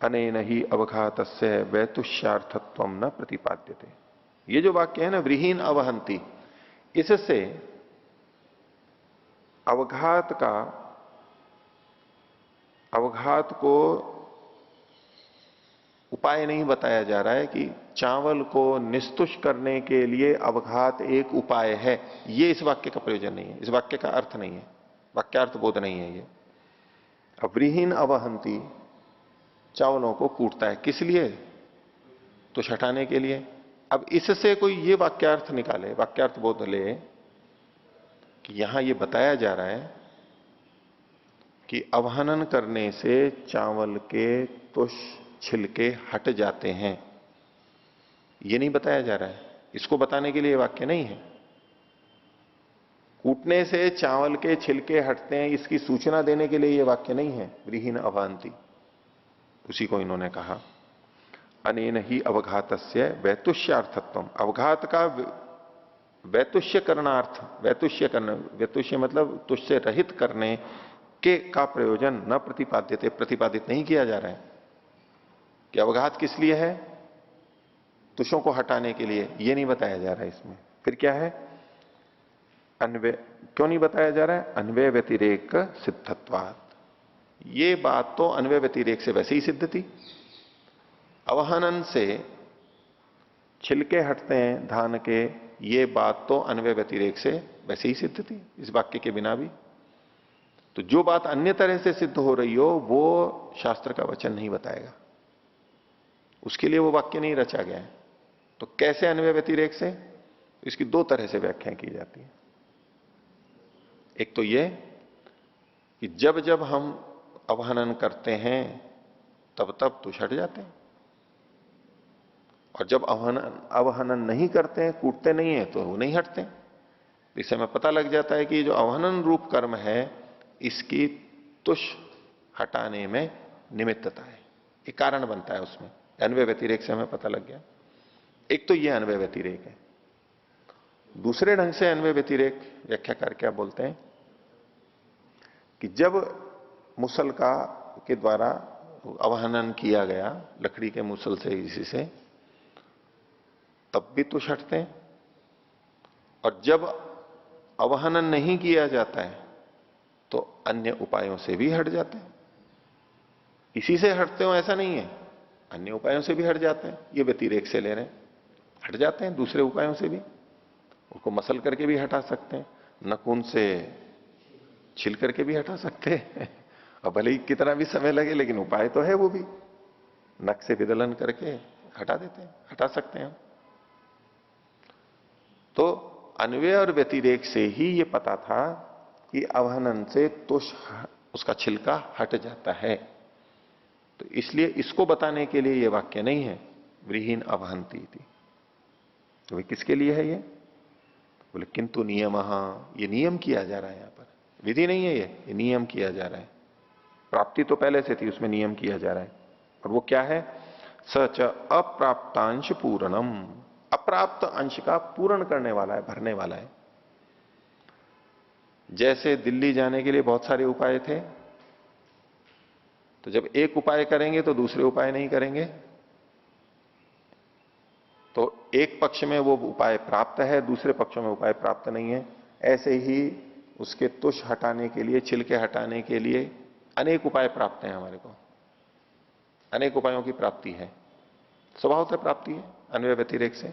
अनेन ही अवघातस्य वैतुष्यार्थत्व न प्रतिपाद्यते। ये जो वाक्य है ना व्रीहीन अवहंती, इससे अवघात को उपाय नहीं बताया जा रहा है कि चावल को निस्तुष करने के लिए अवघात एक उपाय है। ये इस वाक्य का प्रयोजन नहीं है, इस वाक्य का अर्थ नहीं है, वाक्यार्थ बोध नहीं है ये। व्रीहीन अवहंती चावलों को कूटता है, किस लिए? तो हटाने के लिए। अब इससे कोई ये वाक्यार्थ निकाले, वाक्यार्थ बोध ले कि यहां ये बताया जा रहा है कि अवहनन करने से चावल के तुष छिलके हट जाते हैं, ये नहीं बताया जा रहा है। इसको बताने के लिए वाक्य नहीं है। कूटने से चावल के छिलके हटते हैं, इसकी सूचना देने के लिए यह वाक्य नहीं है व्रीहीन अवहंती। उसी को इन्होंने कहा अनेन ही अवघातस्य वैतुष्यार्थत्वम, अवघात का वैतुष्य करणार्थ, वैतुष्य मतलब तुष से रहित करने के का प्रयोजन न प्रतिपाद्यते, प्रतिपादित नहीं किया जा रहा है कि अवघात किस लिए है, तुषों को हटाने के लिए, ये नहीं बताया जा रहा है इसमें। फिर क्या है? अन्वय, क्यों नहीं बताया जा रहा है? अन्वय व्यतिरेक सिद्धत्वात्। ये बात तो अन्वय व्यतिरेक से वैसे ही सिद्ध थी। अवहनन से छिलके हटते हैं धान के, ये बात तो अन्वय व्यतिरेक से वैसे ही सिद्ध थी, इस वाक्य के बिना भी। तो जो बात अन्य तरह से सिद्ध हो रही हो वो शास्त्र का वचन नहीं बताएगा, उसके लिए वो वाक्य नहीं रचा गया है। तो कैसे अन्वय व्यतिरेक से? इसकी दो तरह से व्याख्या की जाती है। एक तो ये कि जब जब हम अवहनन करते हैं तब तब तुष हट जाते हैं, और जब अवहनन नहीं करते हैं, कूटते नहीं है, तो वो नहीं हटते। इससे हमें पता लग जाता है कि जो अवहनन रूप कर्म है इसकी तुष हटाने में निमित्तता है, एक कारण बनता है उसमें। अन्वय व्यतिरेक से हमें पता लग गया। एक तो ये अन्वय व्यतिरेक है। दूसरे ढंग से अन्वय व्यतिरेक व्याख्याकार क्या बोलते हैं कि जब मुसल के द्वारा अवहनन किया गया लकड़ी के मुसल से, इसी से, तब भी तुष हटते हैं, और जब अवहनन नहीं किया जाता है तो अन्य उपायों से भी हट जाते हैं। इसी से हटते हो ऐसा नहीं है, अन्य उपायों से भी हट जाते हैं। ये व्यतिरेक से ले रहे हैं, हट जाते हैं दूसरे उपायों से भी। उसको मसल करके भी हटा सकते हैं, नखून से छिल करके भी हटा सकते हैं, और भले ही कितना भी समय लगे, लेकिन उपाय तो है वो भी। नख से विदलन करके हटा देते हैं, हटा सकते हैं हम। तो अन्वय और व्यतिरेक से ही ये पता था कि अवहनन से तुष उसका छिलका हट जाता है। तो इसलिए इसको बताने के लिए ये वाक्य नहीं है व्रीहीन अवहंती थी। तो किसके लिए है ये? बोले किंतु नियम, ये नियम किया जा रहा है यहां पर, विधि नहीं है ये नियम किया जा रहा है। प्राप्ति तो पहले से थी, उसमें नियम किया जा रहा है। और वो क्या है? सच अप्राप्तांश पूर्णम, अप्राप्त अंश का पूर्ण करने वाला है, भरने वाला है। जैसे दिल्ली जाने के लिए बहुत सारे उपाय थे, तो जब एक उपाय करेंगे तो दूसरे उपाय नहीं करेंगे, तो एक पक्ष में वो उपाय प्राप्त है, दूसरे पक्ष में उपाय प्राप्त नहीं है। ऐसे ही उसके तुष हटाने के लिए, छिलके हटाने के लिए अनेक उपाय प्राप्त हैं हमारे को, अनेक उपायों की प्राप्ति है, स्वभाव से प्राप्ति है अन्वय व्यतिरेक से।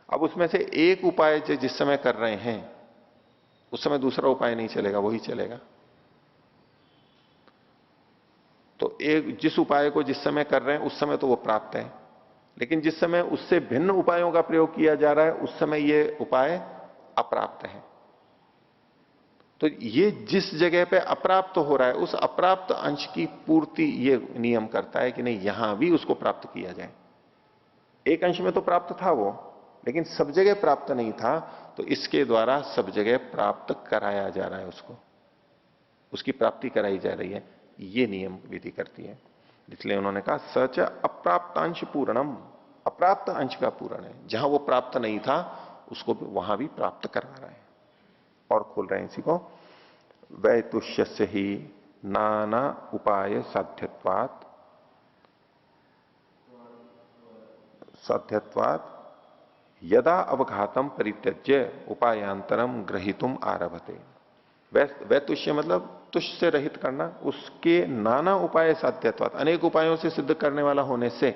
अब उसमें से एक उपाय जो जिस समय कर रहे हैं उस समय दूसरा उपाय नहीं चलेगा, वही चलेगा। तो एक जिस उपाय को जिस समय कर रहे हैं उस समय तो वो प्राप्त है, लेकिन जिस समय उससे भिन्न उपायों का प्रयोग किया जा रहा है उस समय ये उपाय अप्राप्त है। तो ये जिस जगह पे अप्राप्त हो रहा है उस अप्राप्त अंश की पूर्ति ये नियम करता है कि नहीं यहां भी उसको प्राप्त किया जाए। एक अंश में तो प्राप्त था वो, लेकिन सब जगह प्राप्त नहीं था, तो इसके द्वारा सब जगह प्राप्त कराया जा रहा है, उसको उसकी प्राप्ति कराई जा रही है, ये नियम विधि करती है। इसलिए उन्होंने कहा सच अप्राप्तांश पूर्णम, अप्राप्त अंश का पूर्ण है, जहां वो प्राप्त नहीं था उसको भी वहां भी प्राप्त करा रहा है। और खोल रहे हैं इसी को, वैतुष्य से ही नाना उपाय साध्यत्वात् यदा अवघातम परित्यज्य उपायांतरम ग्रहीतुम आरभते। वैतुष्य मतलब तुष्य से रहित करना, उसके नाना उपाय साध्यत्वात्, अनेक उपायों से सिद्ध करने वाला होने से,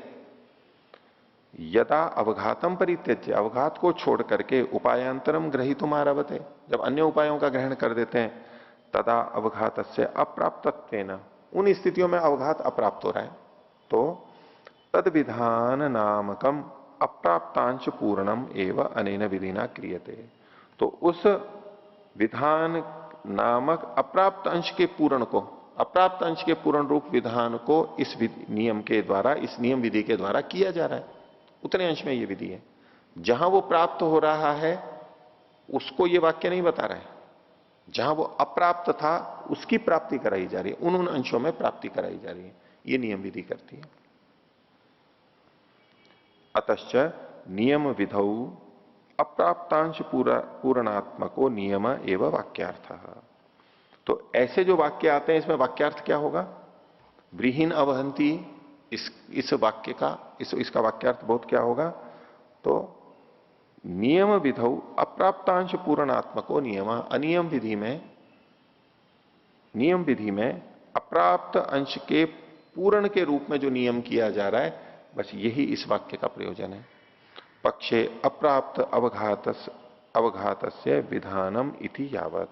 यदा अवघातम परित्यज्य, अवघात को छोड़ करके उपायांतरम ग्रहीतुम आरभते, जब अन्य उपायों का ग्रहण कर देते हैं, तदा अवघात से अप्राप्तत्वेन, उन स्थितियों में अवघात अप्राप्त हो रहा है, तो तद विधान नामकम अप्राप्तांश पूर्णम एवं अनेन विधिना क्रियते। तो उस विधान नामक अप्राप्त अंश के पूर्ण को, अप्राप्त अंश के पूर्ण रूप विधान को इस नियम के द्वारा, इस नियम विधि के द्वारा किया जा रहा है। उतने अंश में यह विधि है, जहां वो प्राप्त हो रहा है उसको ये वाक्य नहीं बता रहा है, जहां वो अप्राप्त था उसकी प्राप्ति कराई जा रही है, उन अंशों में प्राप्ति कराई जा रही है, ये नियम विधि करती है। अतश्च नियम विधौ अप्राप्तांश पूर्णात्मको नियम एवं वाक्यार्थ। तो ऐसे जो वाक्य आते हैं इसमें वाक्यार्थ क्या होगा? व्रीहीन अवहंती, इस वाक्य का, इसका वाक्यार्थ बहुत क्या होगा? तो नियम विधौ अप्राप्तांश पूर्णात्मको नियम, अनियम विधि में, नियम विधि में अप्राप्त अंश के पूर्ण के रूप में जो नियम किया जा रहा है, बस यही इस वाक्य का प्रयोजन है। पक्षे अप्राप्त अवघातस्य विधानम इति यावत,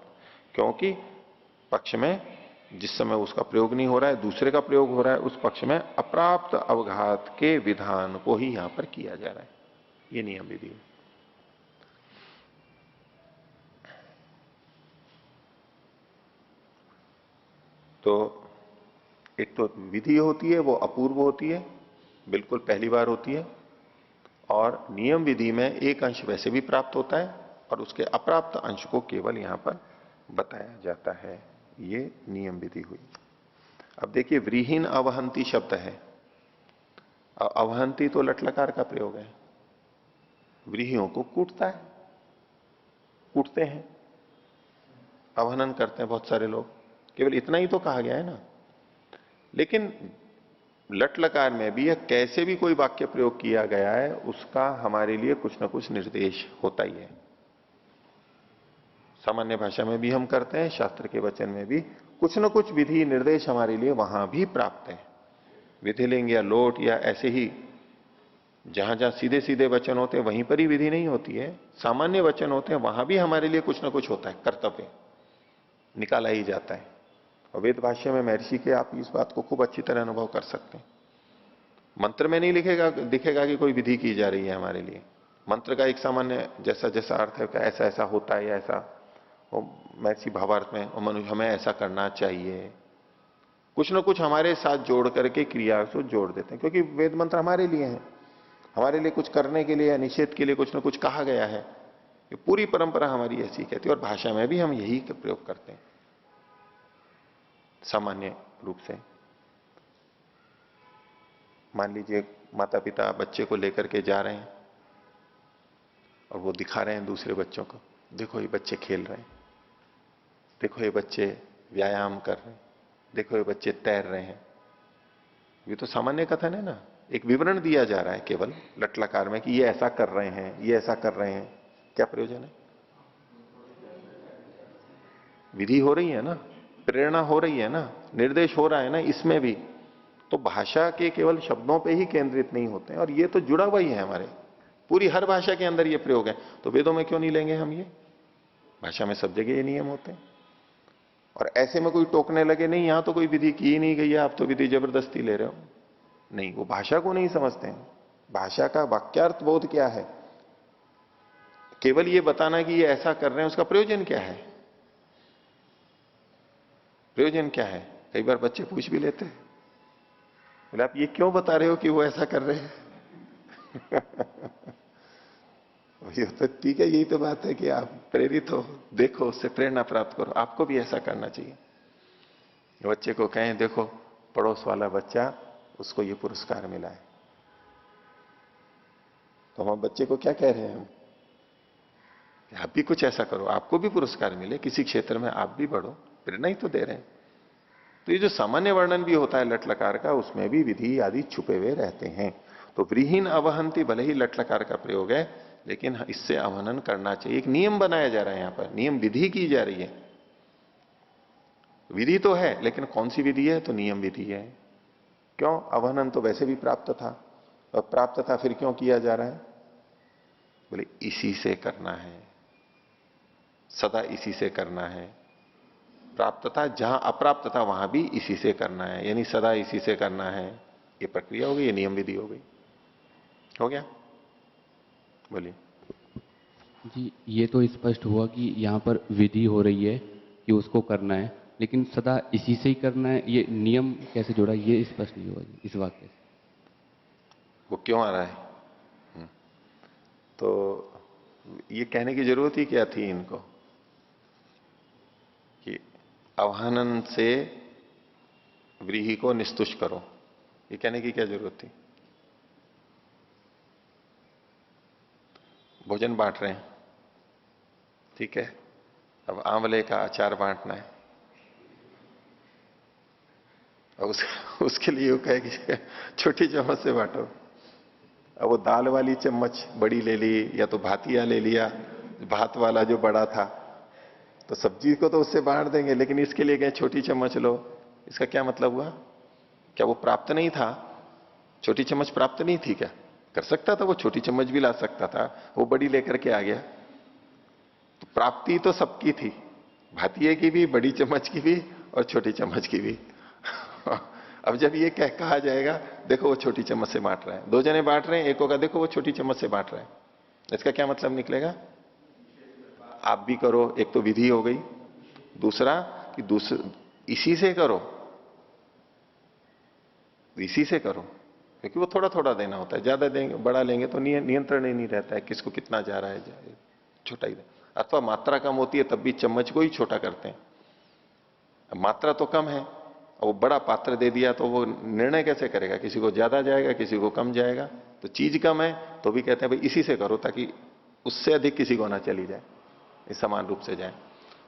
क्योंकि पक्ष में जिस समय उसका प्रयोग नहीं हो रहा है, दूसरे का प्रयोग हो रहा है, उस पक्ष में अप्राप्त अवघात के विधान को ही यहां पर किया जा रहा है, ये नियम विधि है। तो एक तो विधि होती है वो अपूर्व होती है, बिल्कुल पहली बार होती है, और नियम विधि में एक अंश वैसे भी प्राप्त होता है और उसके अप्राप्त अंश को केवल यहां पर बताया जाता है, ये नियम विधि हुई। अब देखिए व्रीहीन अवहंती शब्द है, अवहंती तो लटलकार का प्रयोग है, व्रीहियों को कूटता है, कूटते हैं, अवहनन करते हैं बहुत सारे लोग, केवल इतना ही तो कहा गया है ना। लेकिन लट लकार में भी या कैसे भी कोई वाक्य प्रयोग किया गया है उसका हमारे लिए कुछ ना कुछ निर्देश होता ही है। सामान्य भाषा में भी हम करते हैं, शास्त्र के वचन में भी कुछ ना कुछ विधि निर्देश हमारे लिए वहां भी प्राप्त है। विधिलिंग या लोट या ऐसे ही जहां जहां सीधे सीधे वचन होते हैं वहीं पर ही विधि नहीं होती है, सामान्य वचन होते हैं वहां भी हमारे लिए कुछ ना कुछ होता है, कर्तव्य निकाला ही जाता है। और वेद भाष्य में महर्षि के आप इस बात को खूब अच्छी तरह अनुभव कर सकते हैं। मंत्र में नहीं दिखेगा कि कोई विधि की जा रही है हमारे लिए, मंत्र का एक सामान्य जैसा जैसा अर्थ है ऐसा ऐसा होता है या ऐसा, महर्षि भावार्थ में और मनुष्य हमें ऐसा करना चाहिए, कुछ ना कुछ हमारे साथ जोड़ करके क्रिया को जोड़ देते हैं, क्योंकि वेद मंत्र हमारे लिए है, हमारे लिए कुछ करने के लिए या निषेध के लिए कुछ ना कुछ कहा गया है। ये पूरी परंपरा हमारी ऐसी कहती है और भाषा में भी हम यही प्रयोग करते हैं सामान्य रूप से। मान लीजिए माता पिता बच्चे को लेकर के जा रहे हैं और वो दिखा रहे हैं दूसरे बच्चों को, देखो ये बच्चे खेल रहे हैं, देखो ये बच्चे व्यायाम कर रहे हैं, देखो ये बच्चे तैर रहे हैं। ये तो सामान्य कथन है ना, एक विवरण दिया जा रहा है केवल लटलकार में कि ये ऐसा कर रहे हैं, ये ऐसा कर रहे हैं। क्या प्रयोजन है? विधि हो रही है ना, प्रेरणा हो रही है ना, निर्देश हो रहा है ना, इसमें भी तो भाषा के केवल शब्दों पे ही केंद्रित नहीं होते हैं, और ये तो जुड़ा हुआ ही है हमारे पूरी हर भाषा के अंदर ये प्रयोग है। तो वेदों में क्यों नहीं लेंगे हम? ये भाषा में सब जगह ये नियम होते हैं। और ऐसे में कोई टोकने लगे नहीं यहां तो कोई विधि की ही नहीं गई है, आप तो विधि जबरदस्ती ले रहे हो, नहीं, वो भाषा को नहीं समझते हैं। भाषा का वाक्यार्थ बोध क्या है? केवल ये बताना कि ये ऐसा कर रहे हैं, उसका प्रयोजन क्या है? प्रयोजन क्या है? कई बार बच्चे पूछ भी लेते हैं, बोले आप ये क्यों बता रहे हो कि वो ऐसा कर रहे हैं? वही तो ठीक है, यही तो बात है कि आप प्रेरित हो, देखो, उससे प्रेरणा प्राप्त करो, आपको भी ऐसा करना चाहिए। बच्चे को कहें देखो पड़ोस वाला बच्चा, उसको ये पुरस्कार मिला है, तो हम बच्चे को क्या कह रहे हैं? हम कि आप भी कुछ ऐसा करो, आपको भी पुरस्कार मिले, किसी क्षेत्र में आप भी बढ़ो, प्रेरणा ही तो दे रहे हैं। तो ये जो सामान्य वर्णन भी होता है लट लकार का, उसमें भी विधि आदि छुपे हुए रहते हैं। तो व्रीहीन अवहंती भले ही लट लकार का प्रयोग है, लेकिन इससे अवहनन करना चाहिए। एक नियम बनाया जा रहा है, यहां पर नियम विधि की जा रही है। विधि तो है, लेकिन कौन सी विधि है? तो नियम विधि है। क्यों? अवहनन तो वैसे भी प्राप्त था, और प्राप्त था फिर क्यों किया जा रहा है? बोले इसी से करना है, सदा इसी से करना है। प्राप्त था, जहां अप्राप्त था वहां भी इसी से करना है, यानी सदा इसी से करना है। ये प्रक्रिया हो गई, ये नियम विधि हो गई। हो गया? बोलिए। जी, ये तो स्पष्ट हुआ कि यहाँ पर विधि हो रही है कि उसको करना है, लेकिन सदा इसी से ही करना है, ये नियम कैसे जोड़ा, ये स्पष्ट नहीं हुआ जी इस वाक्य से। वो क्यों आ रहा है? तो ये कहने की जरूरत ही क्या थी इनको कि अवहनन से व्रीहि को निस्तुष करो, ये कहने की क्या जरूरत थी? भोजन बांट रहे हैं, ठीक है, अब आंवले का अचार बांटना है, और उसके लिए वो कहे कि छोटी चम्मच से बांटो। अब वो दाल वाली चम्मच बड़ी ले ली, या तो भातिया ले लिया, भात वाला जो बड़ा था, तो सब्जी को तो उससे बांट देंगे, लेकिन इसके लिए कहें छोटी चम्मच लो, इसका क्या मतलब हुआ? क्या वो प्राप्त नहीं था? छोटी चम्मच प्राप्त नहीं थी क्या? कर सकता था, वो छोटी चम्मच भी ला सकता था, वो बड़ी लेकर के आ गया। तो प्राप्ति तो सबकी थी, भातिये की भी, बड़ी चम्मच की भी, और छोटी चम्मच की भी। अब जब ये कहा जाएगा देखो वो छोटी चम्मच से बांट रहा है, दो जने बांट रहे हैं, एक होगा देखो वो छोटी चम्मच से बांट रहा है, इसका क्या मतलब निकलेगा? आप भी करो, एक तो विधि हो गई, दूसरा कि इसी से करो, इसी से करो, क्योंकि वो थोड़ा थोड़ा देना होता है, ज्यादा देंगे, बड़ा लेंगे तो नियंत्रण ही नहीं रहता है किसको कितना जा रहा है, छोटा ही। अथवा मात्रा कम होती है तब भी चम्मच को ही छोटा करते हैं। अब मात्रा तो कम है, और वो बड़ा पात्र दे दिया तो वो निर्णय कैसे करेगा? किसी को ज्यादा जाएगा, किसी को कम जाएगा। तो चीज कम है तो भी कहते हैं भाई इसी से करो, ताकि उससे अधिक किसी को ना चली जाए, इस समान रूप से जाए।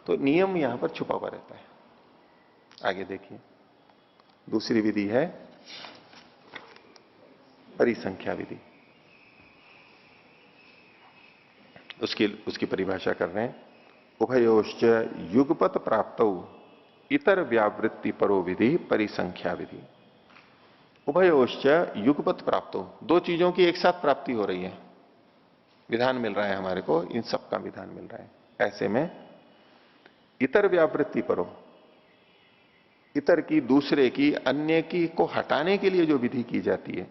तो नियम यहां पर छुपा हुआ रहता है। आगे देखिए, दूसरी विधि है परिसंख्या विधि। उसकी परिभाषा कर रहे हैं, उभयोश्च युगपत प्राप्तौ इतर व्यावृत्ति परो विधि परिसंख्या विधि। उभयोश्च युगपत प्राप्तो, दो चीजों की एक साथ प्राप्ति हो रही है, विधान मिल रहा है हमारे को, इन सब का विधान मिल रहा है। ऐसे में इतर व्यावृत्ति परो, इतर की, दूसरे की, अन्य की को हटाने के लिए जो विधि की जाती है,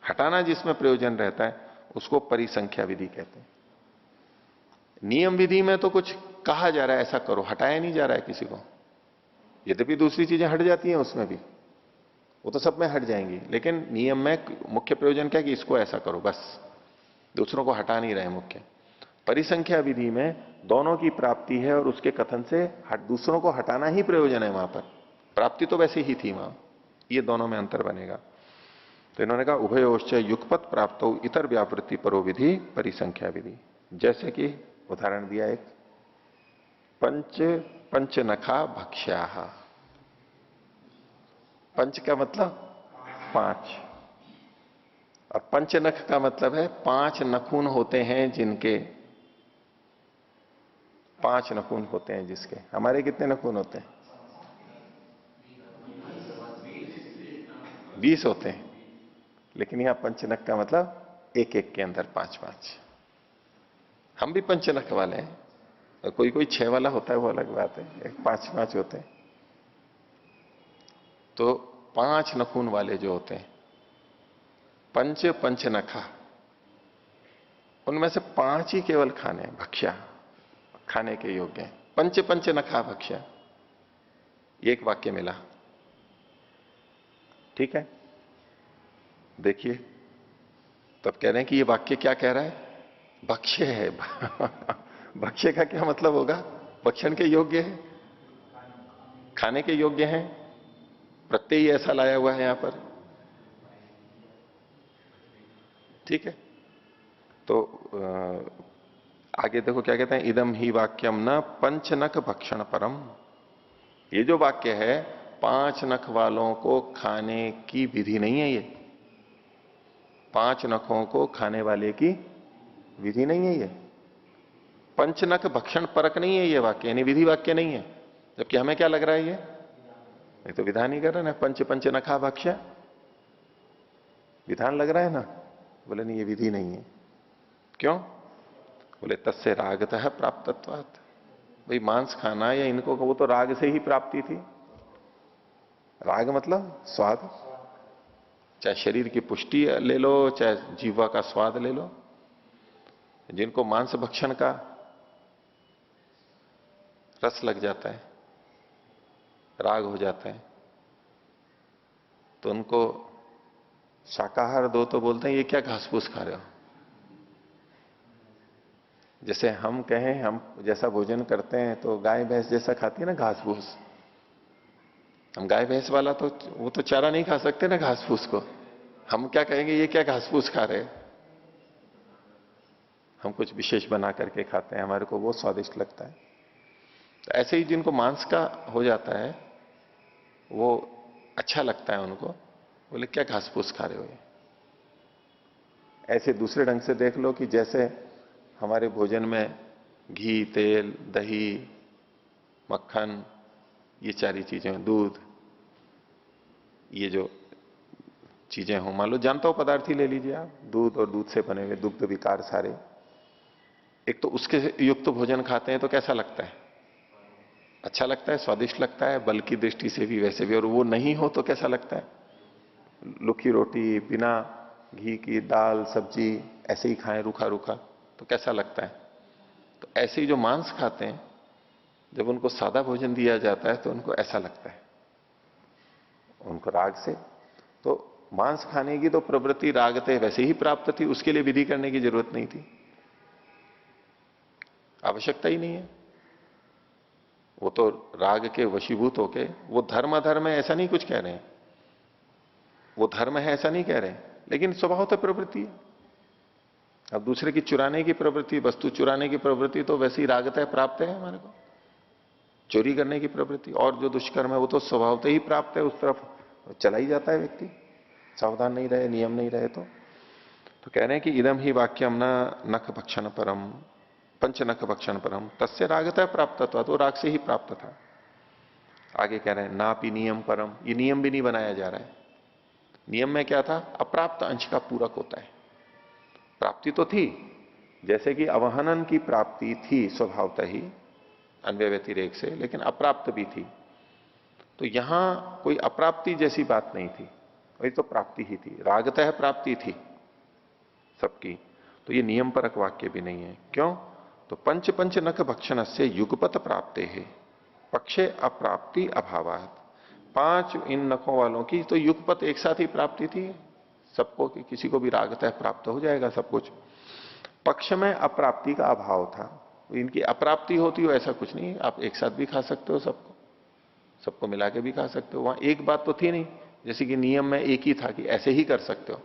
हटाना जिसमें प्रयोजन रहता है, उसको परिसंख्या विधि कहते हैं। नियम विधि में तो कुछ कहा जा रहा है ऐसा करो, हटाया नहीं जा रहा है किसी को। यद्यपि दूसरी चीजें हट जाती हैं उसमें भी, वो तो सब में हट जाएंगी, लेकिन नियम में मुख्य प्रयोजन क्या है कि इसको ऐसा करो, बस दूसरों को हटा नहीं रहे मुख्य। परिसंख्या विधि में दोनों की प्राप्ति है, और उसके कथन से दूसरों को हटाना ही प्रयोजन है। वहां पर प्राप्ति तो वैसे ही थी वहां, ये दोनों में अंतर बनेगा। तो इन्होंने कहा उभयोश्च युगपत प्राप्त इतर व्यावृत्ति परो विधि परिसंख्या विधि। जैसे कि उदाहरण दिया एक, पंचनखा भक्ष्या। पंच का मतलब पांच, और पंचनख का मतलब है पांच नखून होते हैं जिनके, पांच नखून होते हैं जिसके। हमारे कितने नखून होते हैं? 20 होते हैं, लेकिन यहां पंचनख का मतलब एक एक के अंदर पांच पांच। हम भी पंचनख वाले हैं, और कोई कोई 6 वाला होता है, वो अलग बात है, एक 5 होते हैं। तो 5 नखून वाले जो होते हैं पंचनखा, उनमें से 5 ही केवल खाने भक्ष्या, खाने के योग्य हैं। पंचनखा भक्ष्या, ये एक वाक्य मिला, ठीक है। देखिए, तब कह रहे हैं कि ये वाक्य क्या कह रहा है? भक्ष्य है। भक्ष्य का क्या मतलब होगा? भक्षण के योग्य है, खाने के योग्य है। प्रत्यय ऐसा लाया हुआ है यहां पर, ठीक है। तो आगे देखो क्या कहते हैं, इदम ही वाक्यम न पंचनख भक्षण परम। ये जो वाक्य है 5 नख वालों को खाने की विधि नहीं है। ये 5 नखों को खाने वाले की विधि नहीं है। ये पंचनख भक्षण परक नहीं है ये वाक्य, यानी विधि वाक्य नहीं है। जबकि हमें क्या लग रहा है, ये तो विधान ही कर रहा है ना, पंच पंच नखा भक्ष्य, विधान लग रहा है ना। बोले नहीं, ये विधि नहीं है। क्यों? बोले तस्य रागतः प्राप्तत्वात्। भाई मांस खाना या इनको, वो तो राग से ही प्राप्ति थी। राग मतलब स्वाद, चाहे शरीर की पुष्टि ले लो, चाहे जीवा का स्वाद ले लो। जिनको मांस भक्षण का रस लग जाता है, राग हो जाता है, तो उनको शाकाहार दो तो बोलते हैं ये क्या घास फूस खा रहे हो। जैसे हम कहें हम जैसा भोजन करते हैं तो गाय भैंस जैसा खाती है ना घास फूस। हम गाय भैंस वाला तो वो तो चारा नहीं खा सकते ना घास फूस को। हम क्या कहेंगे, ये क्या घास फूस खा रहे हैं। हम कुछ विशेष बना करके खाते हैं, हमारे को वो स्वादिष्ट लगता है। तो ऐसे ही जिनको मांस का हो जाता है वो अच्छा लगता है उनको, बोले क्या घास फूस खा रहे हो ये। ऐसे दूसरे ढंग से देख लो कि जैसे हमारे भोजन में घी, तेल, दही, मक्खन, ये सारी चीजें, दूध, ये जो चीजें हो, मान लो जानता हो पदार्थ ही ले लीजिए आप, दूध और दूध से बने हुए दुग्ध विकार सारे। एक तो उसके युक्त भोजन खाते हैं तो कैसा लगता है? अच्छा लगता है, स्वादिष्ट लगता है, बल की दृष्टि से भी वैसे भी। और वो नहीं हो तो कैसा लगता है? लुखी रोटी बिना घी की, दाल सब्जी ऐसे ही खाएं रूखा रूखा तो कैसा लगता है? तो ऐसे ही जो मांस खाते हैं, जब उनको सादा भोजन दिया जाता है तो उनको ऐसा लगता है, उनको राग से। तो मांस खाने की तो प्रवृत्ति रागते वैसे ही प्राप्त थी, उसके लिए विधि करने की जरूरत नहीं थी, आवश्यकता ही नहीं है। वो तो राग के वशीभूत होके, वो धर्म अधर्म है ऐसा नहीं कुछ कह रहे हैं, वो धर्म है ऐसा नहीं कह रहे हैं, लेकिन स्वभावतः प्रवृत्ति है। अब दूसरे की चुराने की प्रवृत्ति, वस्तु चुराने की प्रवृत्ति तो वैसे ही रागतः प्राप्त है हमारे को। चोरी करने की प्रवृत्ति और जो दुष्कर्म है वो तो स्वभावतः ही प्राप्त है, उस तरफ चला ही जाता है व्यक्ति, सावधान नहीं रहे, नियम नहीं रहे तो कह रहे हैं कि इदम ही वाक्यम न नख भक्षण परम, पंच नख भक्षण परम तस्य रागतः प्राप्त था, तो राग से ही प्राप्त था। आगे कह रहे हैं नापि नियम परम, ये नियम भी नहीं बनाया जा रहा है। नियम में क्या था? अप्राप्त अंश का पूरक होता है। प्राप्ति तो थी, जैसे कि अवहनन की प्राप्ति थी स्वभावतः ही अन्वय व्यतिरेक से, लेकिन अप्राप्त भी थी। तो यहां कोई अप्राप्ति जैसी बात नहीं थी, वही तो प्राप्ति ही थी, रागतः प्राप्ति थी सबकी। तो ये नियम परक वाक्य भी नहीं है। क्यों? तो पंच पंच नख भक्षण से युगपत प्राप्ते है पक्षे अप्राप्ति अभावात। 5 इन नखों वालों की तो युगपत एक साथ ही प्राप्ति थी सबको, कि किसी को भी रागतः प्राप्त हो जाएगा सब कुछ। पक्ष में अप्राप्ति का अभाव था, इनकी अप्राप्ति होती हो ऐसा कुछ नहीं। आप एक साथ भी खा सकते हो, सबको मिला के भी खा सकते हो। वहां एक बात तो थी नहीं, जैसे कि नियम में एक ही था कि ऐसे ही कर सकते हो।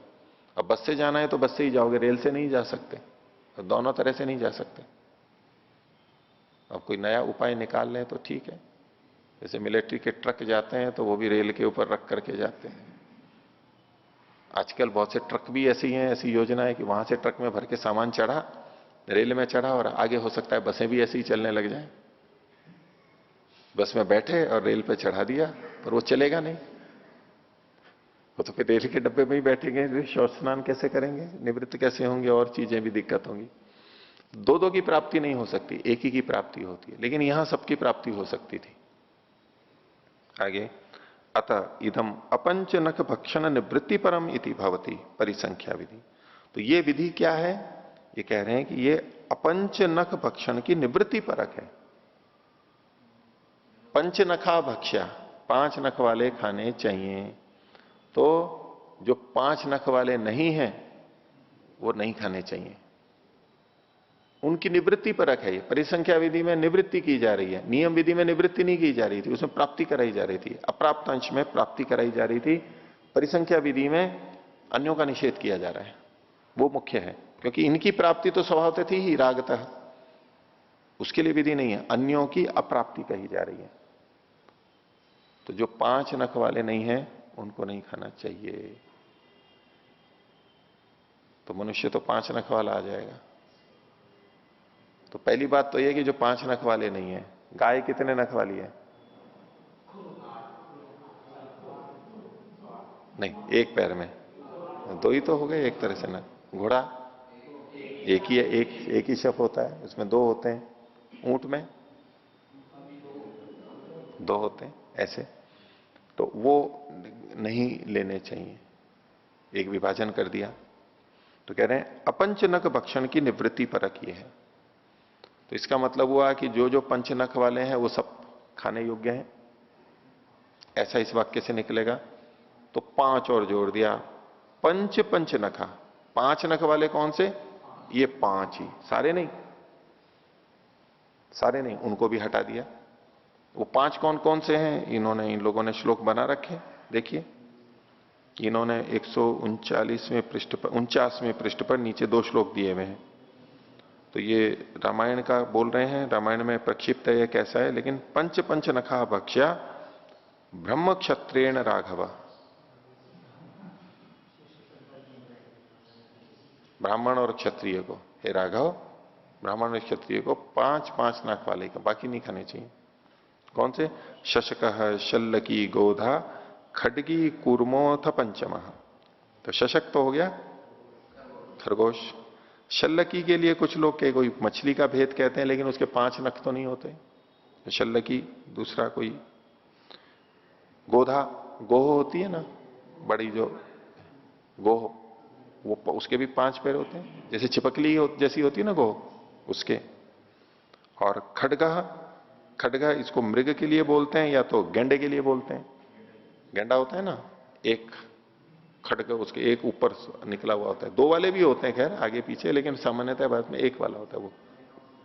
अब बस से जाना है तो बस से ही जाओगे, रेल से नहीं जा सकते, तो दोनों तरह से नहीं जा सकते। अब कोई नया उपाय निकाल लें तो ठीक है, जैसे मिलिट्री के ट्रक जाते हैं तो वो भी रेल के ऊपर रख करके जाते हैं। आजकल बहुत से ट्रक भी ऐसी हैं, ऐसी योजना है कि वहां से ट्रक में भर के सामान चढ़ा, रेल में चढ़ा, और आगे हो सकता है बसें भी ऐसे ही चलने लग जाएं। बस में बैठे और रेल पे चढ़ा दिया, पर वो चलेगा नहीं, वो तो फिर रेल के डब्बे में ही बैठेंगे, शौच स्नान कैसे करेंगे, निवृत्त कैसे होंगे, और चीजें भी दिक्कत होंगी। दो की प्राप्ति नहीं हो सकती, एक ही की प्राप्ति होती है, लेकिन यहां सबकी प्राप्ति हो सकती थी। आगे अतः इदम अपंच नख भक्षण निवृत्ति परम इति भवति परिसंख्या विधि। तो ये विधि क्या है? ये कह रहे हैं कि ये अपंच नख भक्षण की निवृत्ति परक है। पंच नखा भक्ष्या, 5 नख वाले खाने चाहिए। तो जो 5 नख वाले नहीं हैं वो नहीं खाने चाहिए। उनकी निवृत्ति परक है। ये परिसंख्या विधि में निवृत्ति की जा रही है, नियम विधि में निवृत्ति नहीं की जा रही थी, उसमें प्राप्ति कराई जा रही थी, अप्राप्त अंश में प्राप्ति कराई जा रही थी। परिसंख्या विधि में अन्यों का निषेध किया जा रहा है, वो मुख्य है, क्योंकि इनकी प्राप्ति तो स्वभावतः थी ही रागतः, उसके लिए विधि नहीं है, अन्यों की अप्राप्ति कही जा रही है। तो जो 5 नख वाले नहीं है उनको नहीं खाना चाहिए। तो मनुष्य तो 5 नख वाला आ जाएगा। तो पहली बात तो यह कि जो 5 नख वाले नहीं है। गाय कितने नख वाली है? नहीं, एक पैर में 2 ही तो हो गए एक तरह से नख। घोड़ा एक ही है, एक ही शफ होता है, उसमें 2 होते हैं। ऊंट में 2 होते हैं, ऐसे। तो वो नहीं लेने चाहिए, एक विभाजन कर दिया। तो कह रहे हैं अपंचनक भक्षण की निवृत्ति परक ये है। तो इसका मतलब हुआ कि जो जो पंचनख वाले हैं वो सब खाने योग्य हैं, ऐसा इस वाक्य से निकलेगा। तो 5 और जोड़ दिया, पंच नखा। 5 नख वाले कौन से? ये 5 ही, सारे नहीं, सारे नहीं, उनको भी हटा दिया। वो 5 कौन कौन से हैं? इन्होंने, इन लोगों ने श्लोक बना रखे, देखिए। इन्होंने 139वें पृष्ठ पर, 49वें पृष्ठ पर नीचे 2 श्लोक दिए हुए हैं। तो ये रामायण का बोल रहे हैं, रामायण में प्रक्षिप्त है ये कैसा है, लेकिन पंच नखा भक्ष्या ब्रह्म क्षत्रेण राघव। ब्राह्मण और क्षत्रिय को, हे राघव, ब्राह्मण और क्षत्रिय को 5 नख वाले का, बाकी नहीं खाने चाहिए। कौन से? शशक, शल्लकी, गोधा, खडगी, कूर्मोथ पंचम। तो शशक तो हो गया खरगोश। शल्लकी के लिए कुछ लोग के कोई मछली का भेद कहते हैं, लेकिन उसके 5 नख तो नहीं होते। शल्लकी, दूसरा कोई गोधा, गोह होती है ना, बड़ी जो गोह, वो उसके भी 5 पैर होते हैं, जैसे छिपकली जैसी होती है ना गोह, उसके। और खडगा, खडगा इसको मृग के लिए बोलते हैं या तो गेंडे के लिए बोलते हैं। गेंडा होता है ना, एक खड़ग, उसके एक ऊपर निकला हुआ होता है, 2 वाले भी होते हैं खैर आगे पीछे, लेकिन सामान्यतः भारत में एक वाला होता है वो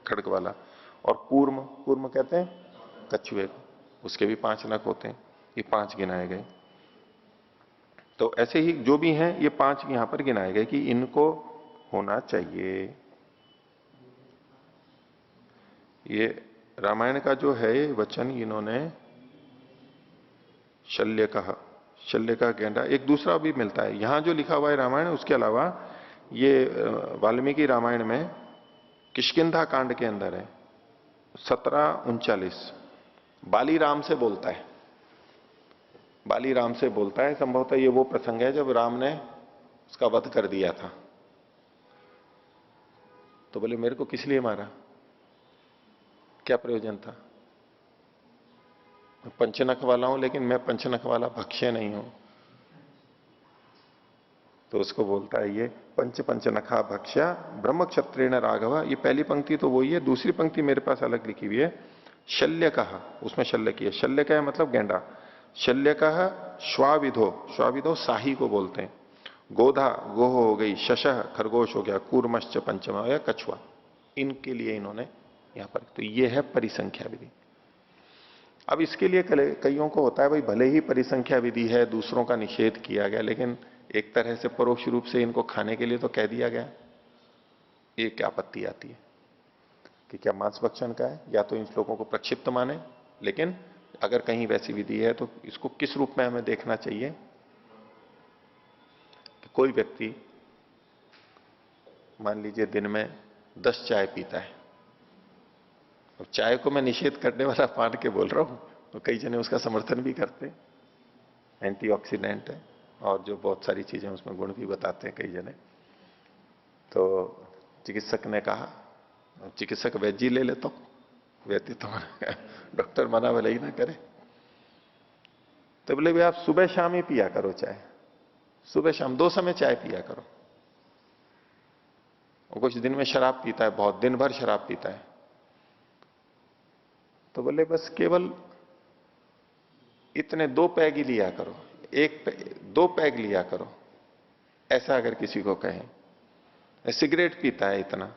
खड़ग वाला। और कूर्म, कूर्म कहते हैं कछुए को, उसके भी 5 नख होते हैं। ये 5 गिनाए गए। तो ऐसे ही जो भी हैं ये 5 यहां पर गिनाए गए कि इनको होना चाहिए। ये रामायण का जो है वचन इन्होंने शल्य कहा, शल्य का गेंडा। एक दूसरा भी मिलता है यहां जो लिखा हुआ है रामायण, उसके अलावा ये वाल्मीकि रामायण में किष्किंधा कांड के अंदर है 1739, बाली राम से बोलता है, बाली राम से बोलता है। संभवतः ये वो प्रसंग है जब राम ने उसका वध कर दिया था। तो बोले मेरे को किस लिए मारा, क्या प्रयोजन था? पंचनख वाला हूं, लेकिन मैं पंचनख वाला भक्ष्य नहीं हूं। तो उसको बोलता है ये पंच नखा भक्ष्या ब्रह्म क्षत्रेण राघव। ये पहली पंक्ति तो वही है, दूसरी पंक्ति मेरे पास अलग लिखी हुई है, शल्य कहा, उसमें शल्य की है। शल्य का है मतलब गेंडा। शल्य कहा श्वाविधो, श्वाविधो शाही को बोलते हैं। गोधा, गोह हो गई, शशः खरगोश हो गया, कूर्मश्च पंचमा या कछुआ, इनके लिए इन्होंने यहां पर। तो ये है परिसंख्या विधि। अब इसके लिए कईयों को होता है भाई भले ही परिसंख्या विधि है, दूसरों का निषेध किया गया, लेकिन एक तरह से परोक्ष रूप से इनको खाने के लिए तो कह दिया गया। ये क्या आपत्ति आती है कि क्या मांस भक्षण का है, या तो इन श्लोकों को प्रक्षिप्त माने, लेकिन अगर कहीं वैसी विधि है तो इसको किस रूप में हमें देखना चाहिए कि कोई व्यक्ति मान लीजिए दिन में 10 चाय पीता है। अब चाय को मैं निषेध करने वाला मान के बोल रहा हूं, तो कई जने उसका समर्थन भी करते हैं, एंटीऑक्सीडेंट है और जो बहुत सारी चीजें उसमें गुण भी बताते हैं कई जने। तो चिकित्सक ने कहा, चिकित्सक वैद्य ले लेता हूं, वैद्य तो डॉक्टर मना भले ही ना करे। तो बोले भाई आप सुबह शाम ही पिया करो चाय, सुबह शाम 2 समय चाय पिया करो। और कुछ दिन में शराब पीता है, बहुत दिन भर शराब पीता है। तो बोले बस केवल इतने 2 पैग ही लिया करो, 2 पैग लिया करो, ऐसा अगर किसी को कहें। सिगरेट पीता है इतना,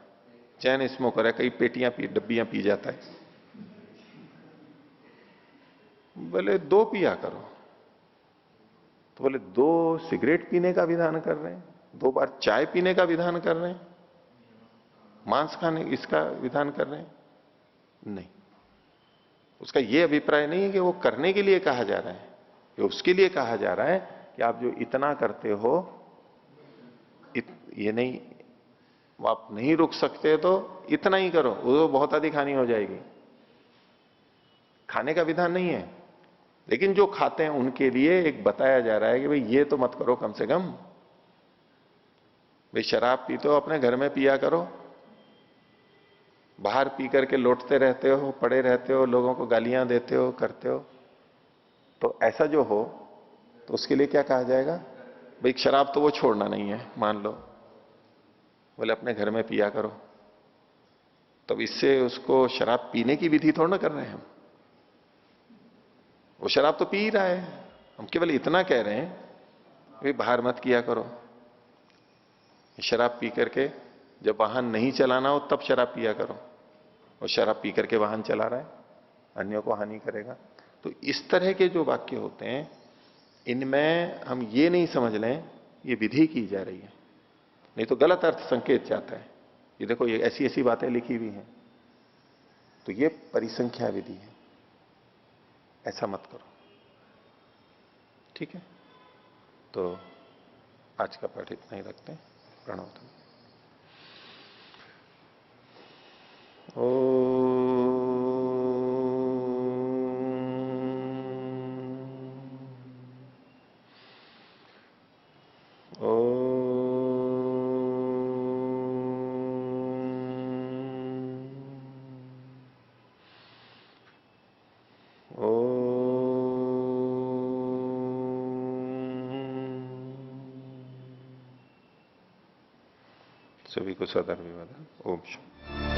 चैन स्मोकर है, कई पेटियां डब्बियां पी जाता है, बोले 2 पिया करो। तो बोले 2 सिगरेट पीने का विधान कर रहे हैं, 2 बार चाय पीने का विधान कर रहे हैं, मांस खाने इसका विधान कर रहे हैं? नहीं। उसका यह अभिप्राय नहीं है कि वो करने के लिए कहा जा रहा है, कि उसके लिए कहा जा रहा है कि आप जो इतना करते हो, ये नहीं, आप नहीं रुक सकते तो इतना ही करो, वो बहुत अधिक हानि हो जाएगी। खाने का विधान नहीं है, लेकिन जो खाते हैं उनके लिए एक बताया जा रहा है कि भाई ये तो मत करो कम से कम। भाई शराब पीते हो अपने घर में पिया करो, बाहर पी करके लौटते रहते हो, पड़े रहते हो, लोगों को गालियां देते हो, करते हो, तो ऐसा जो हो तो उसके लिए क्या कहा जाएगा? भाई शराब तो वो छोड़ना नहीं है, मान लो, बोले अपने घर में पिया करो। तब इससे उसको शराब पीने की विधि थोड़ा ना कर रहे हैं हम, वो शराब तो पी ही रहा है, हम केवल इतना कह रहे हैं भाई बाहर मत किया करो। शराब पी करके जब वाहन नहीं चलाना हो तब शराब पिया करो, और शराब पी करके वाहन चला रहा है, अन्यों को हानि करेगा। तो इस तरह के जो वाक्य होते हैं, इनमें हम ये नहीं समझ लें ये विधि की जा रही है, नहीं तो गलत अर्थ संकेत जाता है। ये देखो ये ऐसी ऐसी बातें लिखी हुई हैं, तो ये परिसंख्या विधि है, ऐसा मत करो। ठीक है, तो आज का पाठ इतना ही रखते हैं। प्रणव। सभी को सदर विवाद। ओम शांति।